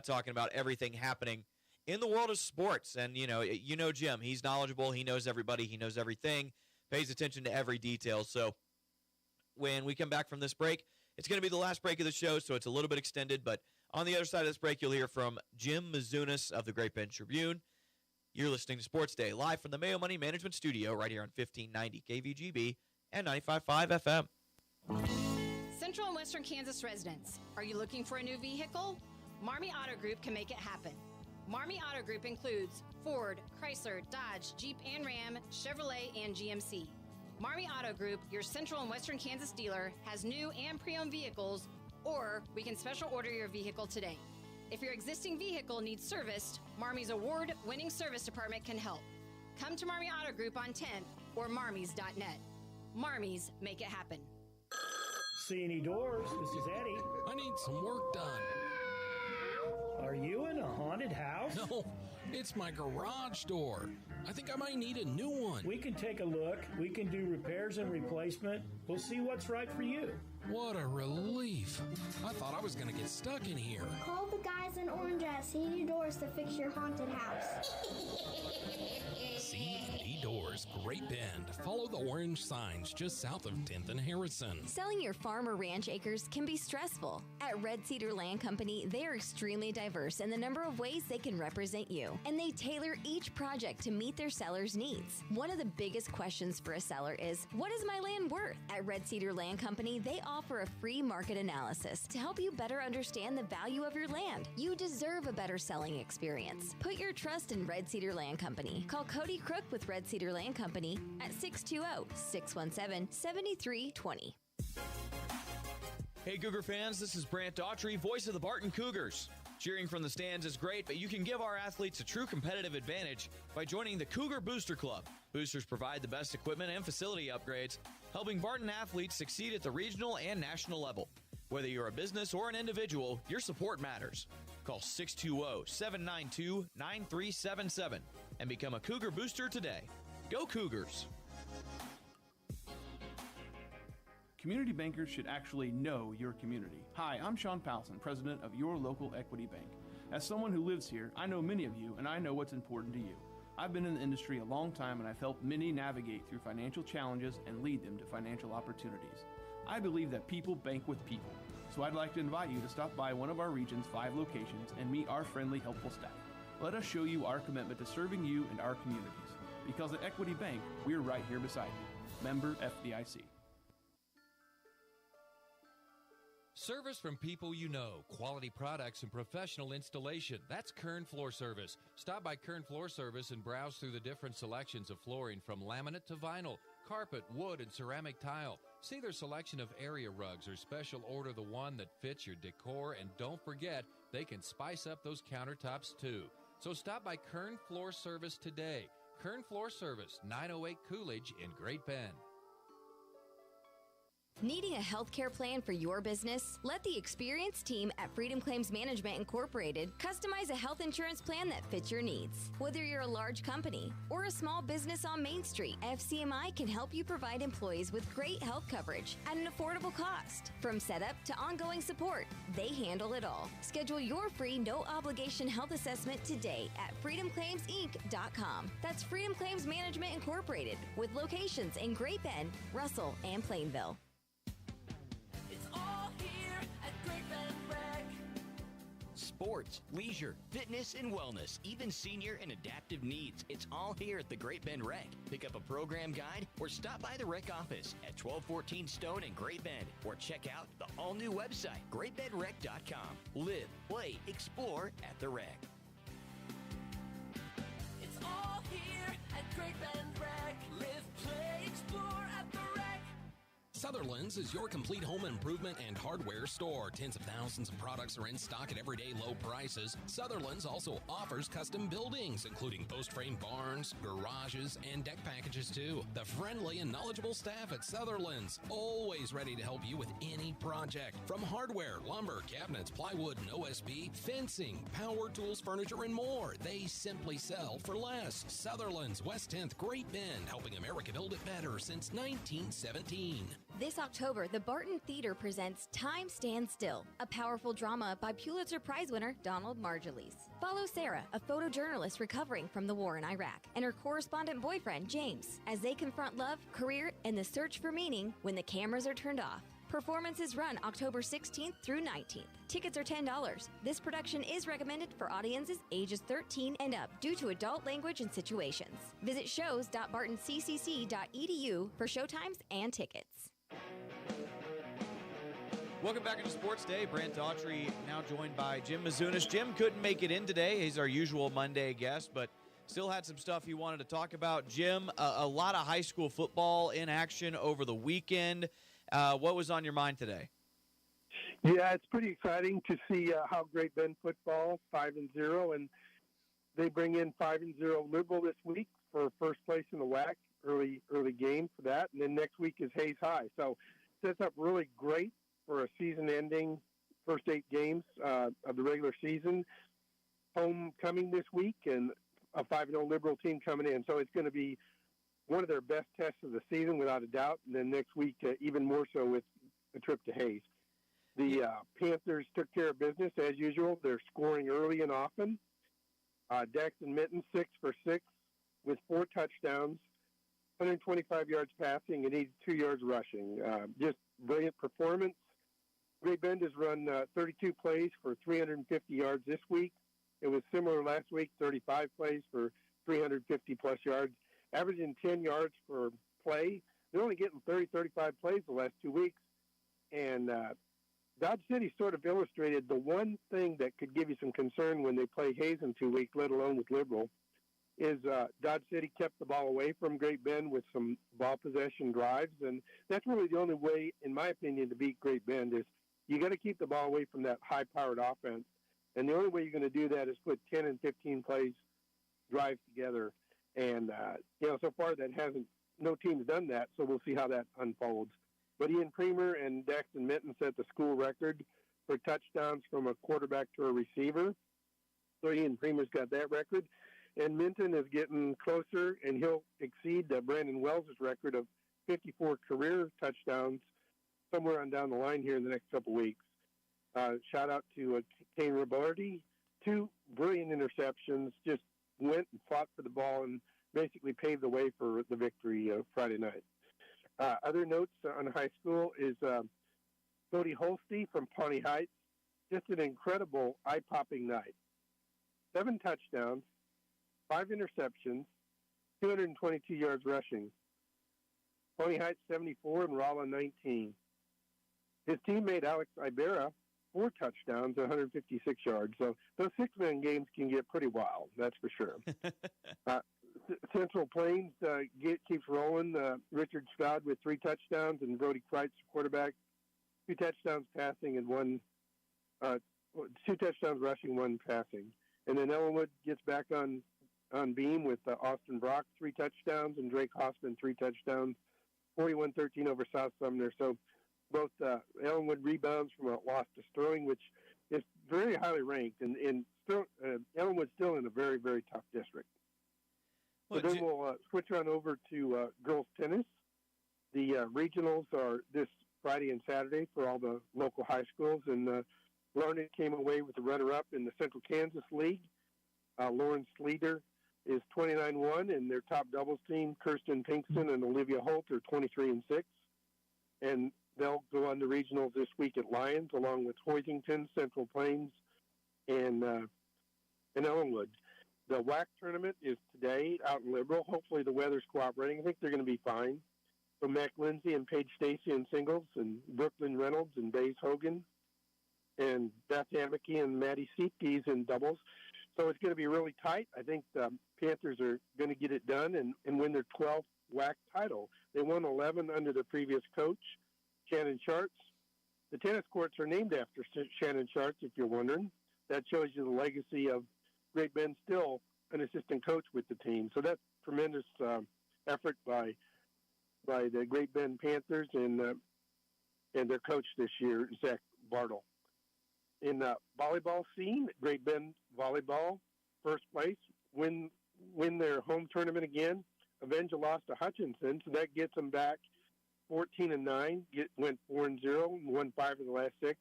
talking about everything happening in the world of sports. And, you know Jim. He's knowledgeable. He knows everybody. He knows everything, pays attention to every detail. So when we come back from this break, it's going to be the last break of the show, so it's a little bit extended. But on the other side of this break, you'll hear from Jim Mizunas of the Great Bend Tribune. You're listening to Sports Day, live from the Mayo Money Management Studio right here on 1590 KVGB and 95.5 FM. Central and Western Kansas residents, are you looking for a new vehicle? Marmy Auto Group can make it happen. Marmy Auto Group includes Ford, Chrysler, Dodge, Jeep and Ram, Chevrolet, and GMC. Marmy Auto Group, your Central and Western Kansas dealer, has new and pre-owned vehicles, or we can special order your vehicle today. If your existing vehicle needs serviced, Marmy's award-winning service department can help. Come to Marmy Auto Group on 10th or marmys.net. Marmys, make it happen. C&E Doors, this is Eddie. I need some work done. Are you in a haunted house? No, it's my garage door. I think I might need a new one. We can take a look. We can do repairs and replacement. We'll see what's right for you. What a relief. I thought I was going to get stuck in here. Call the guys in orange at C&E Doors to fix your haunted house. C&E Doors, Great Bend. Follow the orange signs just south of 10th and Harrison. Selling your farm or ranch acres can be stressful. At Red Cedar Land Company, they are extremely diverse in the number of ways they can represent you, and they tailor each project to meet their seller's needs. One of the biggest questions for a seller is, what is my land worth? At Red Cedar Land Company, they offer a free market analysis to help you better understand the value of your land. You deserve a better selling experience. Put your trust in Red Cedar Land Company. Call Cody Crook with Red Cedar Land Company at 620-617-7320. Hey, Cougar fans, this is Brant Daughtry, voice of the Barton Cougars. Cheering from the stands is great, but you can give our athletes a true competitive advantage by joining the Cougar Booster Club. Boosters provide the best equipment and facility upgrades, helping Barton athletes succeed at the regional and national level. Whether you're a business or an individual, your support matters. Call 620-792-9377 and become a Cougar Booster today. Go Cougars! Community bankers should actually know your community. Hi, I'm Sean Powelson, president of your local Equity Bank. As someone who lives here, I know many of you and I know what's important to you. I've been in the industry a long time and I've helped many navigate through financial challenges and lead them to financial opportunities. I believe that people bank with people, so I'd like to invite you to stop by one of our region's 5 locations and meet our friendly, helpful staff. Let us show you our commitment to serving you and our communities. Because at Equity Bank, we're right here beside you. Member FDIC. Service from people you know, quality products and professional installation. That's Kern Floor Service. Stop by Kern Floor Service and browse through the different selections of flooring from laminate to vinyl, carpet, wood, and ceramic tile. See their selection of area rugs or special order the one that fits your decor, and don't forget, they can spice up those countertops too. So stop by Kern Floor Service today. Kern Floor Service, 908 Coolidge in Great Bend. Needing a healthcare plan for your business? Let the experienced team at Freedom Claims Management Incorporated customize a health insurance plan that fits your needs. Whether you're a large company or a small business on Main Street, FCMI can help you provide employees with great health coverage at an affordable cost. From setup to ongoing support, they handle it all. Schedule your free no-obligation health assessment today at freedomclaimsinc.com. That's Freedom Claims Management Incorporated, with locations in Great Bend, Russell, and Plainville. Sports, leisure, fitness, and wellness, even senior and adaptive needs. It's all here at the Great Bend Rec. Pick up a program guide or stop by the Rec office at 1214 Stone in Great Bend, or check out the all-new website, greatbendrec.com. Live, play, explore at the Rec. It's all here at Great Bend Rec. Live, play, explore at the Rec. Sutherland's is your complete home improvement and hardware store. Tens of thousands of products are in stock at everyday low prices. Sutherland's also offers custom buildings, including post-frame barns, garages, and deck packages too. The friendly and knowledgeable staff at Sutherland's, always ready to help you with any project. From hardware, lumber, cabinets, plywood, and OSB, fencing, power tools, furniture, and more. They simply sell for less. Sutherland's, West 10th, Great Bend, helping America build it better since 1917. This October, the Barton Theater presents Time Stands Still, a powerful drama by Pulitzer Prize winner Donald Margulies. Follow Sarah, a photojournalist recovering from the war in Iraq, and her correspondent boyfriend, James, as they confront love, career, and the search for meaning when the cameras are turned off. Performances run October 16th through 19th. Tickets are $10. This production is recommended for audiences ages 13 and up due to adult language and situations. Visit shows.bartonccc.edu for showtimes and tickets. Welcome back into Sports Day. Brant Daughtry now joined by Jim Mizunas. Jim couldn't make it in today. He's our usual Monday guest, but still had some stuff he wanted to talk about. Jim, a lot of high school football in action over the weekend. What was on your mind today? Yeah, it's pretty exciting to see how Great Bend football 5-0, and they bring in 5-0 Liberal this week for first place in the WAC. Early game for that, and then next week is Hayes High. So sets up really great for a season-ending first 8 games of the regular season. Homecoming this week, and a 5-0 Liberal team coming in. So it's going to be one of their best tests of the season, without a doubt. And then next week, even more so with a trip to Hayes. The Panthers took care of business as usual. They're scoring early and often. Daxton Mitten, 6 for 6 with 4 touchdowns, 125 yards passing, and 82 yards rushing. Just brilliant performance. Great Bend has run 32 plays for 350 yards this week. It was similar last week, 35 plays for 350-plus yards, averaging 10 yards per play. They're only getting 30, 35 plays the last 2 weeks. And Dodge City sort of illustrated the one thing that could give you some concern when they play Hayes in 2 weeks, let alone with Liberal, is Dodge City kept the ball away from Great Bend with some ball possession drives. And that's really the only way, in my opinion, to beat Great Bend is you got to keep the ball away from that high-powered offense. And the only way you're going to do that is put 10 and 15 plays drive together. And, so far no team's done that, so we'll see how that unfolds. But Ian Premer and Daxton Minton set the school record for touchdowns from a quarterback to a receiver. So Ian Premer's got that record. And Minton is getting closer, and he'll exceed Brandon Wells' record of 54 career touchdowns somewhere on down the line here in the next couple weeks. Shout out to Kane Robardi. 2 brilliant interceptions, just went and fought for the ball and basically paved the way for the victory Friday night. Other notes on high school is Cody Holste from Pawnee Heights. Just an incredible, eye-popping night. 7 touchdowns, 5 interceptions, 222 yards rushing. Pawnee Heights 74 and Rolla 19. His teammate Alex Ibarra, 4 touchdowns, 156 yards. So those 6-man games can get pretty wild, that's for sure. Central Plains keeps rolling. Richard Stroud with 3 touchdowns, and Brody Kreitz, quarterback, 2 touchdowns passing and 2 touchdowns rushing, 1 passing. And then Ellenwood gets back on beam with Austin Brock, 3 touchdowns, and Drake Hoffman, 3 touchdowns, 41-13 over South Sumner. So both Ellenwood rebounds from a loss to Sterling, which is very highly ranked, and Ellenwood's still in a very, very tough district. So then we'll switch on over to girls tennis. The regionals are this Friday and Saturday for all the local high schools, and Larned came away with the runner-up in the Central Kansas League. Lauren Sleater is 29-1, and their top doubles team, Kirsten Pinkston and Olivia Holt, are 23-6. And they'll go on to regionals this week at Lyons, along with Hoisington, Central Plains, and Ellenwood. The WAC tournament is today out in Liberal. Hopefully the weather's cooperating. I think they're going to be fine. So Mac Lindsay and Paige Stacy in singles, and Brooklyn Reynolds and Baze Hogan, and Beth Hammocky and Maddie Seepkes in doubles. So it's going to be really tight. I think the Panthers are going to get it done and win their 12th WAC title. They won 11 under their previous coach, Shannon Schartz. The tennis courts are named after Shannon Schartz, if you're wondering. That shows you the legacy of Great Bend, still an assistant coach with the team. So that's tremendous effort by the Great Bend Panthers and their coach this year, Zach Bartle. In the volleyball scene, Great Bend Volleyball, first place, win their home tournament again. Avenger lost to Hutchinson, so that gets them back 14-9, went 4-0, and won 5 of the last 6.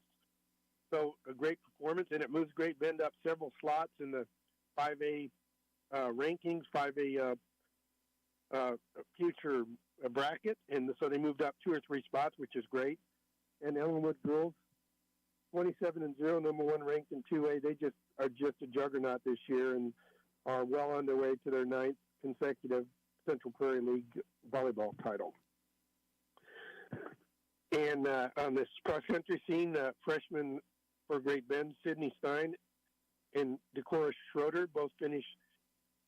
So a great performance, and it moves Great Bend up several slots in the 5A rankings, 5A future bracket, and so they moved up 2 or 3 spots, which is great. And Ellenwood girls, 27-0, number 1 ranked in 2A. They are just a juggernaut this year and are well on their way to their 9th consecutive Central Prairie League volleyball title. And on this cross-country scene, freshman for Great Bend, Sydney Stein and Decorah Schroeder both finished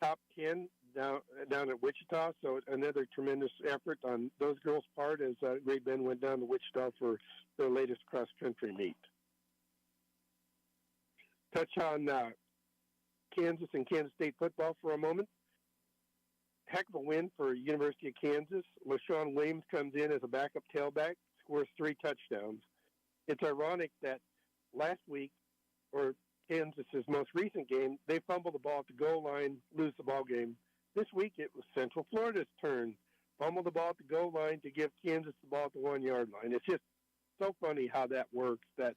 top 10 down at Wichita. So another tremendous effort on those girls' part as Great Bend went down to Wichita for their latest cross-country meet. Touch on Kansas and Kansas State football for a moment. Heck of a win for University of Kansas. LaShawn Williams comes in as a backup tailback, scores 3 touchdowns. It's ironic that last week, or Kansas's most recent game, they fumbled the ball at the goal line, lose the ball game. This week it was Central Florida's turn. Fumble the ball at the goal line to give Kansas the ball at the 1-yard line. It's just so funny how that works, that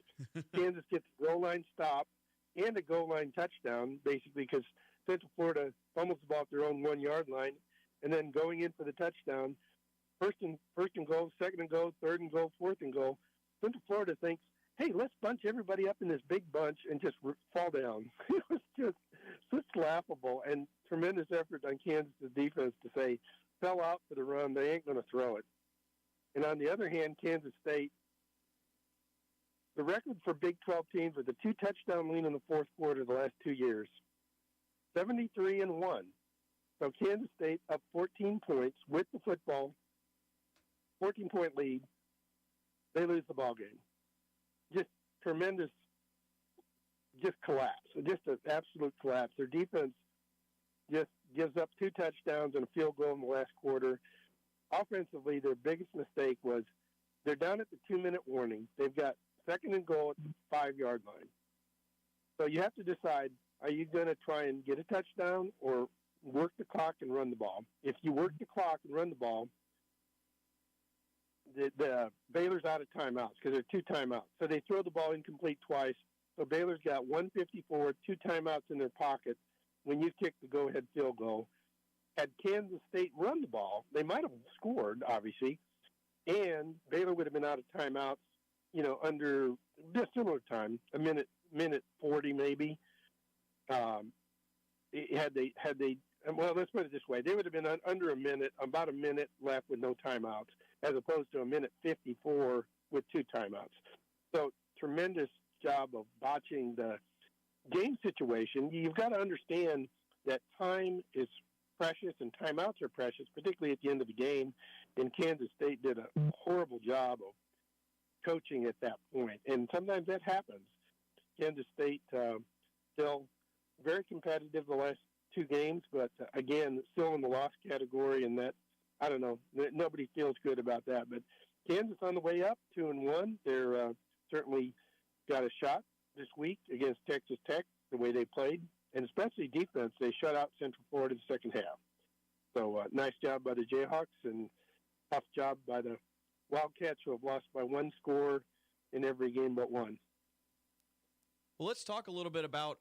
Kansas gets the goal line stop and a goal line touchdown, basically because Central Florida fumbles the ball at their own 1-yard line, and then going in for the touchdown, first and goal, second and goal, third and goal, fourth and goal. Central Florida thinks, hey, let's bunch everybody up in this big bunch and just fall down. It was just laughable, and tremendous effort on Kansas' defense to say, fell out for the run, they ain't going to throw it. And on the other hand, Kansas State, the record for Big 12 teams with a 2-touchdown lead in the fourth quarter the last 2 years, 73-1. So Kansas State up 14 points with the football, 14-point lead. They lose the ball game. just tremendous, just collapse, just an absolute collapse. Their defense just gives up 2 touchdowns and a field goal in the last quarter. Offensively, their biggest mistake was they're down at the 2-minute warning. They've got 2nd and goal at the 5-yard line. So you have to decide, are you going to try and get a touchdown or work the clock and run the ball? If you work the clock and run the ball, the Baylor's out of timeouts because there are 2 timeouts. So they throw the ball incomplete twice. So Baylor's got 1:54, 2 timeouts in their pocket when you kick the go-ahead field goal. Had Kansas State run the ball, they might have scored, obviously, and Baylor would have been out of timeouts, under just similar time, a minute 40 maybe. Had they, well, let's put it this way: they would have been under a minute, about a minute left with no timeouts, as opposed to a minute 54 with 2 timeouts. So tremendous job of botching the game situation. You've got to understand that time is precious and timeouts are precious, particularly at the end of the game. And Kansas State did a horrible job of coaching at that point. And sometimes that happens. Kansas State still very competitive the last 2 games, but again, still in the loss category. And that, I don't know, nobody feels good about that. But Kansas on the way up, 2-1. They're certainly got a shot this week against Texas Tech, the way they played, and especially defense. They shut out Central Florida the second half. So nice job by the Jayhawks, and tough job by the Wildcats, who have lost by 1 score in every game but 1. Well, let's talk a little bit about,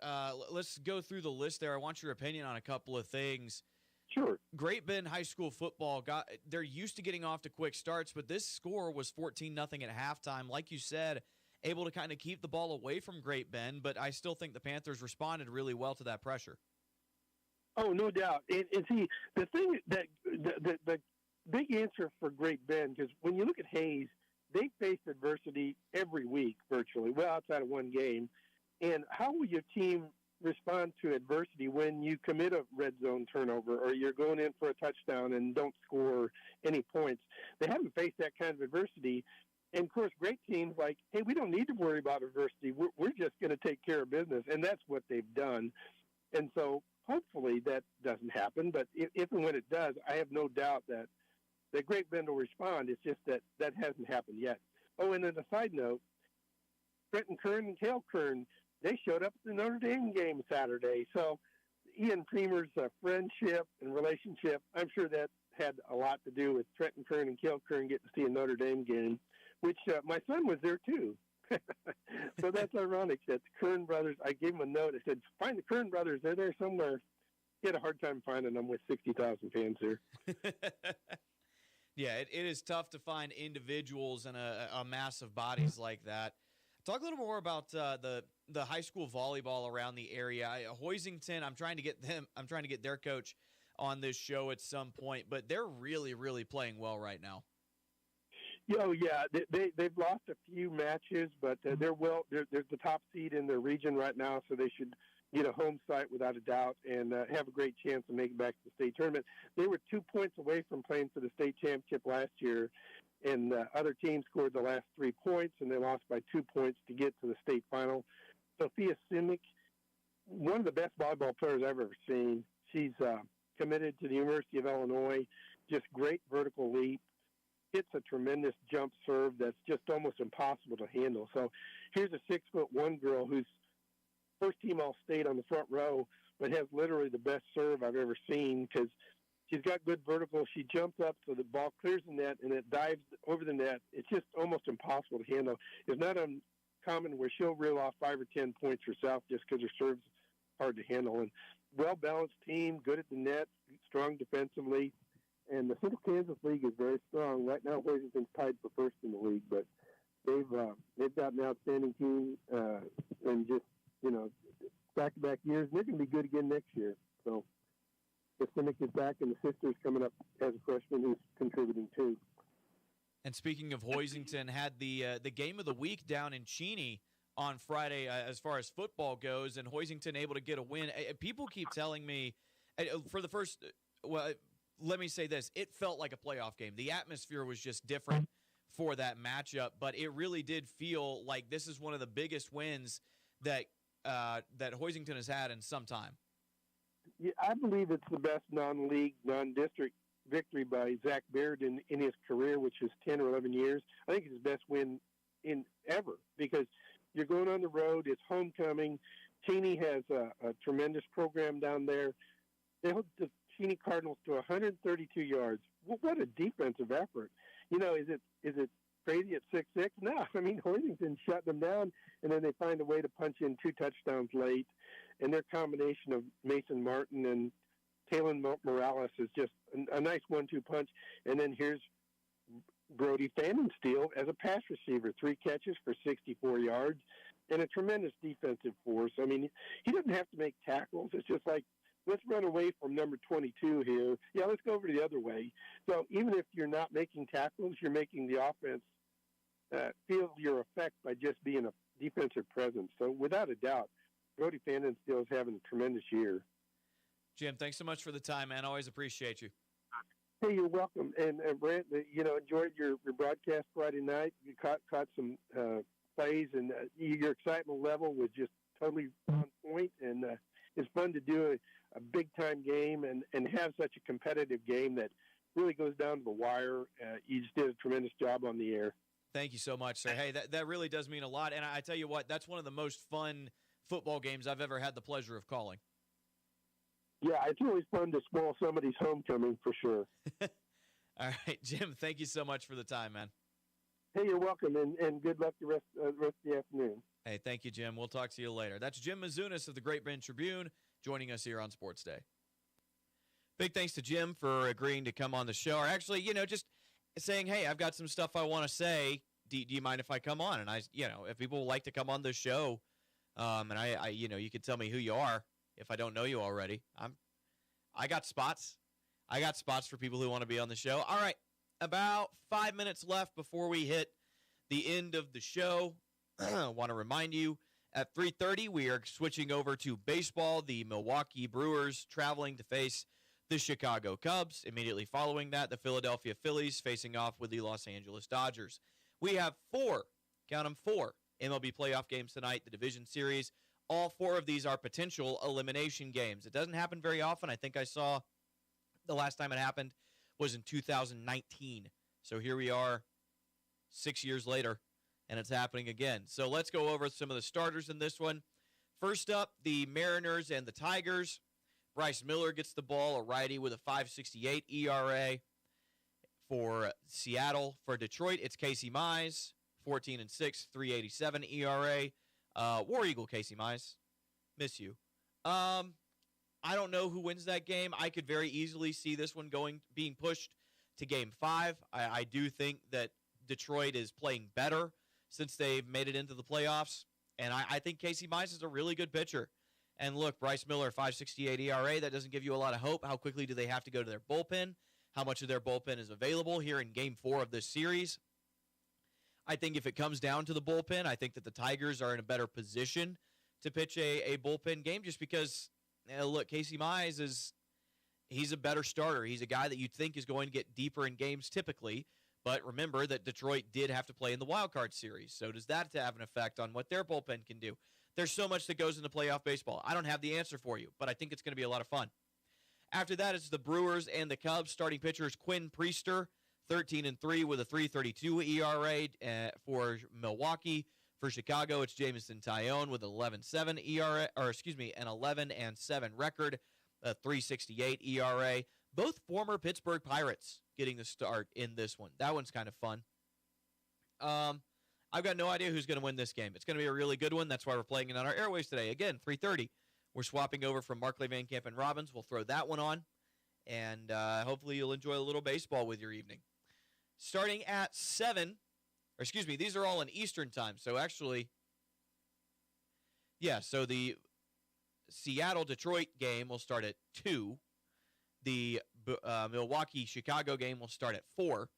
let's go through the list there. I want your opinion on a couple of things. Sure. Great Bend High School football, they're used to getting off to quick starts, but this score was 14-0 at halftime. Like you said, able to kind of keep the ball away from Great Bend, but I still think the Panthers responded really well to that pressure. Oh, no doubt. And see, the thing that the big answer for Great Bend, because when you look at Hayes, they faced adversity every week virtually, well outside of 1 game. And how will your team respond to adversity when you commit a red zone turnover or you're going in for a touchdown and don't score any points? They haven't faced that kind of adversity. And, of course, great teams like, hey, we don't need to worry about adversity. We're just going to take care of business, and that's what they've done. And so hopefully that doesn't happen. But if and when it does, I have no doubt that Great Bend will respond. It's just that hasn't happened yet. Oh, and then a side note, Trenton Kern and Cale Kern, they showed up at the Notre Dame game Saturday. So Ian Creamer's friendship and relationship, I'm sure that had a lot to do with Trenton Kern and Cale Kern getting to see a Notre Dame game, which my son was there too. So that's ironic that the Kern brothers, I gave him a note. I said, find the Kern brothers. They're there somewhere. He had a hard time finding them with 60,000 fans there. Yeah, it is tough to find individuals in a mass of bodies like that. Talk a little more about the high school volleyball around the area. Hoisington, I'm trying to get their coach on this show at some point, but they're really, really playing well right now. Oh yeah, they've lost a few matches, but they're the top seed in their region right now, so they should get a home site without a doubt and have a great chance to make it back to the state tournament. They were 2 points away from playing for the state championship last year, and other teams scored the last 3 points, and they lost by 2 points to get to the state final. Sophia Simic, one of the best volleyball players I've ever seen. She's committed to the University of Illinois, just great vertical leap. Hits a tremendous jump serve that's just almost impossible to handle. So here's a 6'1" girl who's first team All-State on the front row, but has literally the best serve I've ever seen because she's got good vertical. She jumps up so the ball clears the net and it dives over the net. It's just almost impossible to handle. It's not uncommon where she'll reel off 5 or 10 points herself just because her serve's hard to handle. And well-balanced team, good at the net, strong defensively. And the Central Kansas League is very strong. Right now, Hoisington's tied for first in the league, but they've got an outstanding team and just, back-to-back years. And they're going to be good again next year. So the Simic is back, and the sister's coming up as a freshman who's contributing too. And speaking of Hoisington, had the game of the week down in Cheney on Friday as far as football goes, and Hoisington able to get a win. People keep telling me for the first let me say this. It felt like a playoff game. The atmosphere was just different for that matchup. But it really did feel like this is one of the biggest wins that that Hoisington has had in some time. Yeah, I believe it's the best non-league, non-district victory by Zach Baird in his career, which is 10 or 11 years. I think it's his best win in ever because you're going on the road. It's homecoming. Cheney has a tremendous program down there. They held the Cheney Cardinals to 132 yards. What a defensive effort. You know, is it crazy at 6'6"? No, I mean, Hoisington shut them down, and then they find a way to punch in 2 touchdowns late. And their combination of Mason Martin and Talon Morales is just a nice 1-2 punch. And then here's Brody Fandensteel as a pass receiver, 3 catches for 64 yards, and a tremendous defensive force. I mean, he doesn't have to make tackles. It's just like, let's run away from number 22 here. Yeah, let's go over the other way. So even if you're not making tackles, you're making the offense feel your effect by just being a defensive presence. So without a doubt, Brody Fandensteel is having a tremendous year. Jim, thanks so much for the time, man. Always appreciate you. Hey, you're welcome. And Brent, enjoyed your broadcast Friday night. You caught some plays, and your excitement level was just totally on point. And it's fun to do a big-time game and have such a competitive game that really goes down to the wire. You just did a tremendous job on the air. Thank you so much, sir. Hey, that really does mean a lot. And I tell you what, that's one of the most fun football games I've ever had the pleasure of calling. Yeah, it's always fun to spoil somebody's homecoming for sure. All right, Jim, thank you so much for the time, man. Hey, you're welcome, and good luck the rest of the afternoon. Hey, thank you, Jim. We'll talk to you later. That's Jim Mizunas of the Great Bend Tribune joining us here on Sports Day. Big thanks to Jim for agreeing to come on the show, or actually, just saying, hey, I've got some stuff I want to say. Do you mind if I come on? And if people would like to come on the show, and I you can tell me who you are if I don't know you already. I got spots. I got spots for people who want to be on the show. All right, about 5 minutes left before we hit the end of the show. I want to remind you, at 3:30, we are switching over to baseball. The Milwaukee Brewers traveling to face the Chicago Cubs. Immediately following that, the Philadelphia Phillies facing off with the Los Angeles Dodgers. We have 4 MLB playoff games tonight, the division series. All 4 of these are potential elimination games. It doesn't happen very often. I think I saw the last time it happened was in 2019. So here we are 6 years later, and it's happening again. So let's go over some of the starters in this one. First up, the Mariners and the Tigers. Bryce Miller gets the ball, a righty with a 5.68 ERA. For Seattle, for Detroit, it's Casey Mize, 14-6, 3.87 ERA. War Eagle Casey Mize, miss you. I don't know who wins that game. I could very easily see this one being pushed to Game 5. I do think that Detroit is playing better since they've made it into the playoffs, and I think Casey Mize is a really good pitcher. And look, Bryce Miller, 5.68 ERA, that doesn't give you a lot of hope. How quickly do they have to go to their bullpen? How much of their bullpen is available here in Game 4 of this series? I think if it comes down to the bullpen, I think that the Tigers are in a better position to pitch a bullpen game just because, look, Casey Mize he's a better starter. He's a guy that you'd think is going to get deeper in games typically. But remember that Detroit did have to play in the wild card series. So does that have an effect on what their bullpen can do? There's so much that goes into playoff baseball. I don't have the answer for you, but I think it's going to be a lot of fun. After that, it's the Brewers and the Cubs. Starting pitchers Quinn Priester, 13-3 with a 3.32 ERA for Milwaukee. For Chicago, it's Jameson Taillon with 11.7 ERA, an 11-7 record, a 3.68 ERA. Both former Pittsburgh Pirates getting the start in this one. That one's kind of fun. I've got no idea who's going to win this game. It's going to be a really good one. That's why we're playing it on our airwaves today. Again, 3:30. We're swapping over from Markley, Van Camp, and Robbins. We'll throw that one on, and hopefully you'll enjoy a little baseball with your evening. Starting at 7, these are all in Eastern time. So actually, so the Seattle-Detroit game will start at 2. The Milwaukee-Chicago game will start at 4,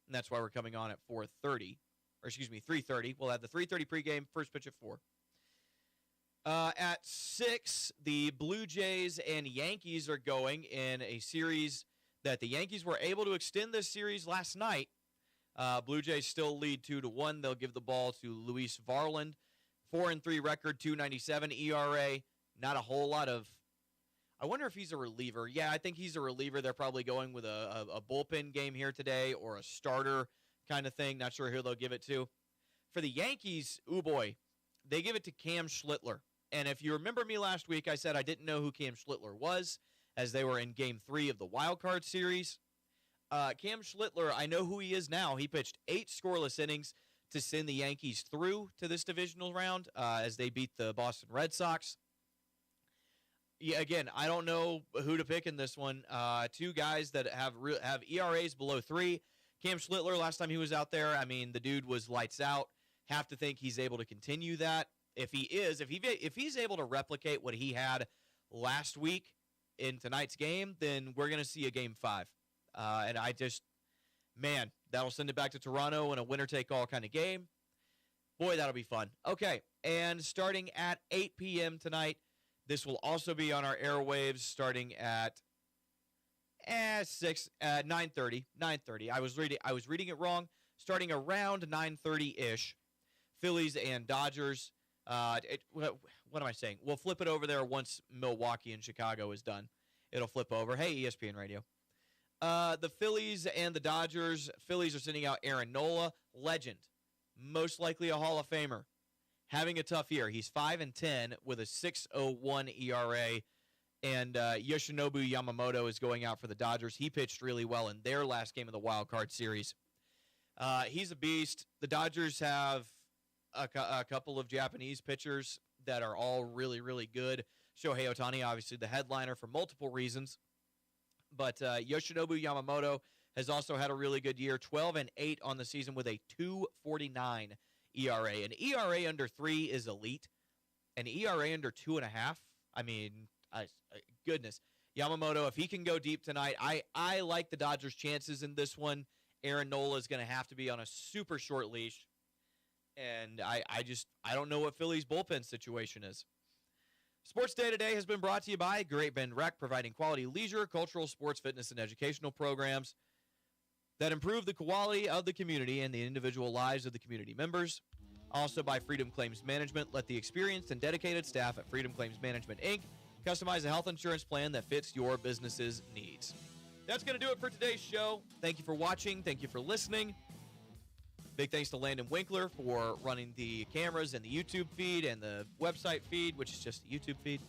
and that's why we're coming on at 3:30. We'll have the 3:30 pregame, first pitch at 4. At 6, the Blue Jays and Yankees are going in a series that the Yankees were able to extend this series last night. Blue Jays still lead 2-1. They'll give the ball to Luis Varland. 4-3 record, 2.97 ERA. Not a whole lot of. I wonder if he's a reliever. Yeah, I think he's a reliever. They're probably going with a bullpen game here today or a starter kind of thing. Not sure who they'll give it to. For the Yankees, oh boy, they give it to Cam Schlittler. And if you remember me last week, I said I didn't know who Cam Schlittler was as they were in Game 3 of the Wild Card Series. Cam Schlittler, I know who he is now. He pitched 8 scoreless innings to send the Yankees through to this divisional round as they beat the Boston Red Sox. Yeah, again, I don't know who to pick in this one. 2 guys that have ERAs below 3. Cam Schlittler, last time he was out there, I mean, the dude was lights out. Have to think he's able to continue that. If he's able to replicate what he had last week in tonight's game, then we're going to see a Game 5. And that'll send it back to Toronto in a winner-take-all kind of game. Boy, that'll be fun. Okay, and starting at 8 p.m. tonight, this will also be on our airwaves starting at 9:30. 9:30. I was reading it wrong. Starting around 9:30-ish. Phillies and Dodgers. What am I saying? We'll flip it over there once Milwaukee and Chicago is done. It'll flip over. Hey, ESPN Radio. The Phillies and the Dodgers. Phillies are sending out Aaron Nola, legend, most likely a Hall of Famer, having a tough year. He's 5-10 with a 6.01 ERA, and Yoshinobu Yamamoto is going out for the Dodgers. He pitched really well in their last game of the Wild Card Series. He's a beast. The Dodgers have a couple of Japanese pitchers that are all really, really good. Shohei Ohtani, obviously the headliner for multiple reasons. But Yoshinobu Yamamoto has also had a really good year, 12-8 on the season with a 2.49 ERA. An ERA under 3 is elite. An ERA under 2.5, I mean, goodness. Yamamoto, if he can go deep tonight, I like the Dodgers' chances in this one. Aaron Nola is going to have to be on a super short leash. And I don't know what Philly's bullpen situation is. Sports Day today has been brought to you by Great Bend Rec, providing quality leisure, cultural, sports, fitness, and educational programs that improve the quality of the community and the individual lives of the community members. Also by Freedom Claims Management. Let the experienced and dedicated staff at Freedom Claims Management, Inc. customize a health insurance plan that fits your business's needs. That's going to do it for today's show. Thank you for watching. Thank you for listening. Big thanks to Landon Winkler for running the cameras and the YouTube feed and the website feed, which is just the YouTube feed.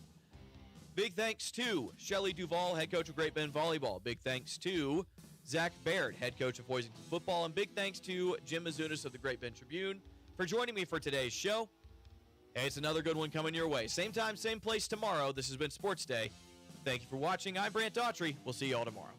Big thanks to Shelley Duvall, head coach of Great Bend Volleyball. Big thanks to Zach Baird, head coach of Hoisington Football. And big thanks to Jim Mizunas of the Great Bend Tribune for joining me for today's show. Hey, it's another good one coming your way. Same time, same place tomorrow. This has been Sports Day. Thank you for watching. I'm Brant Daughtry. We'll see you all tomorrow.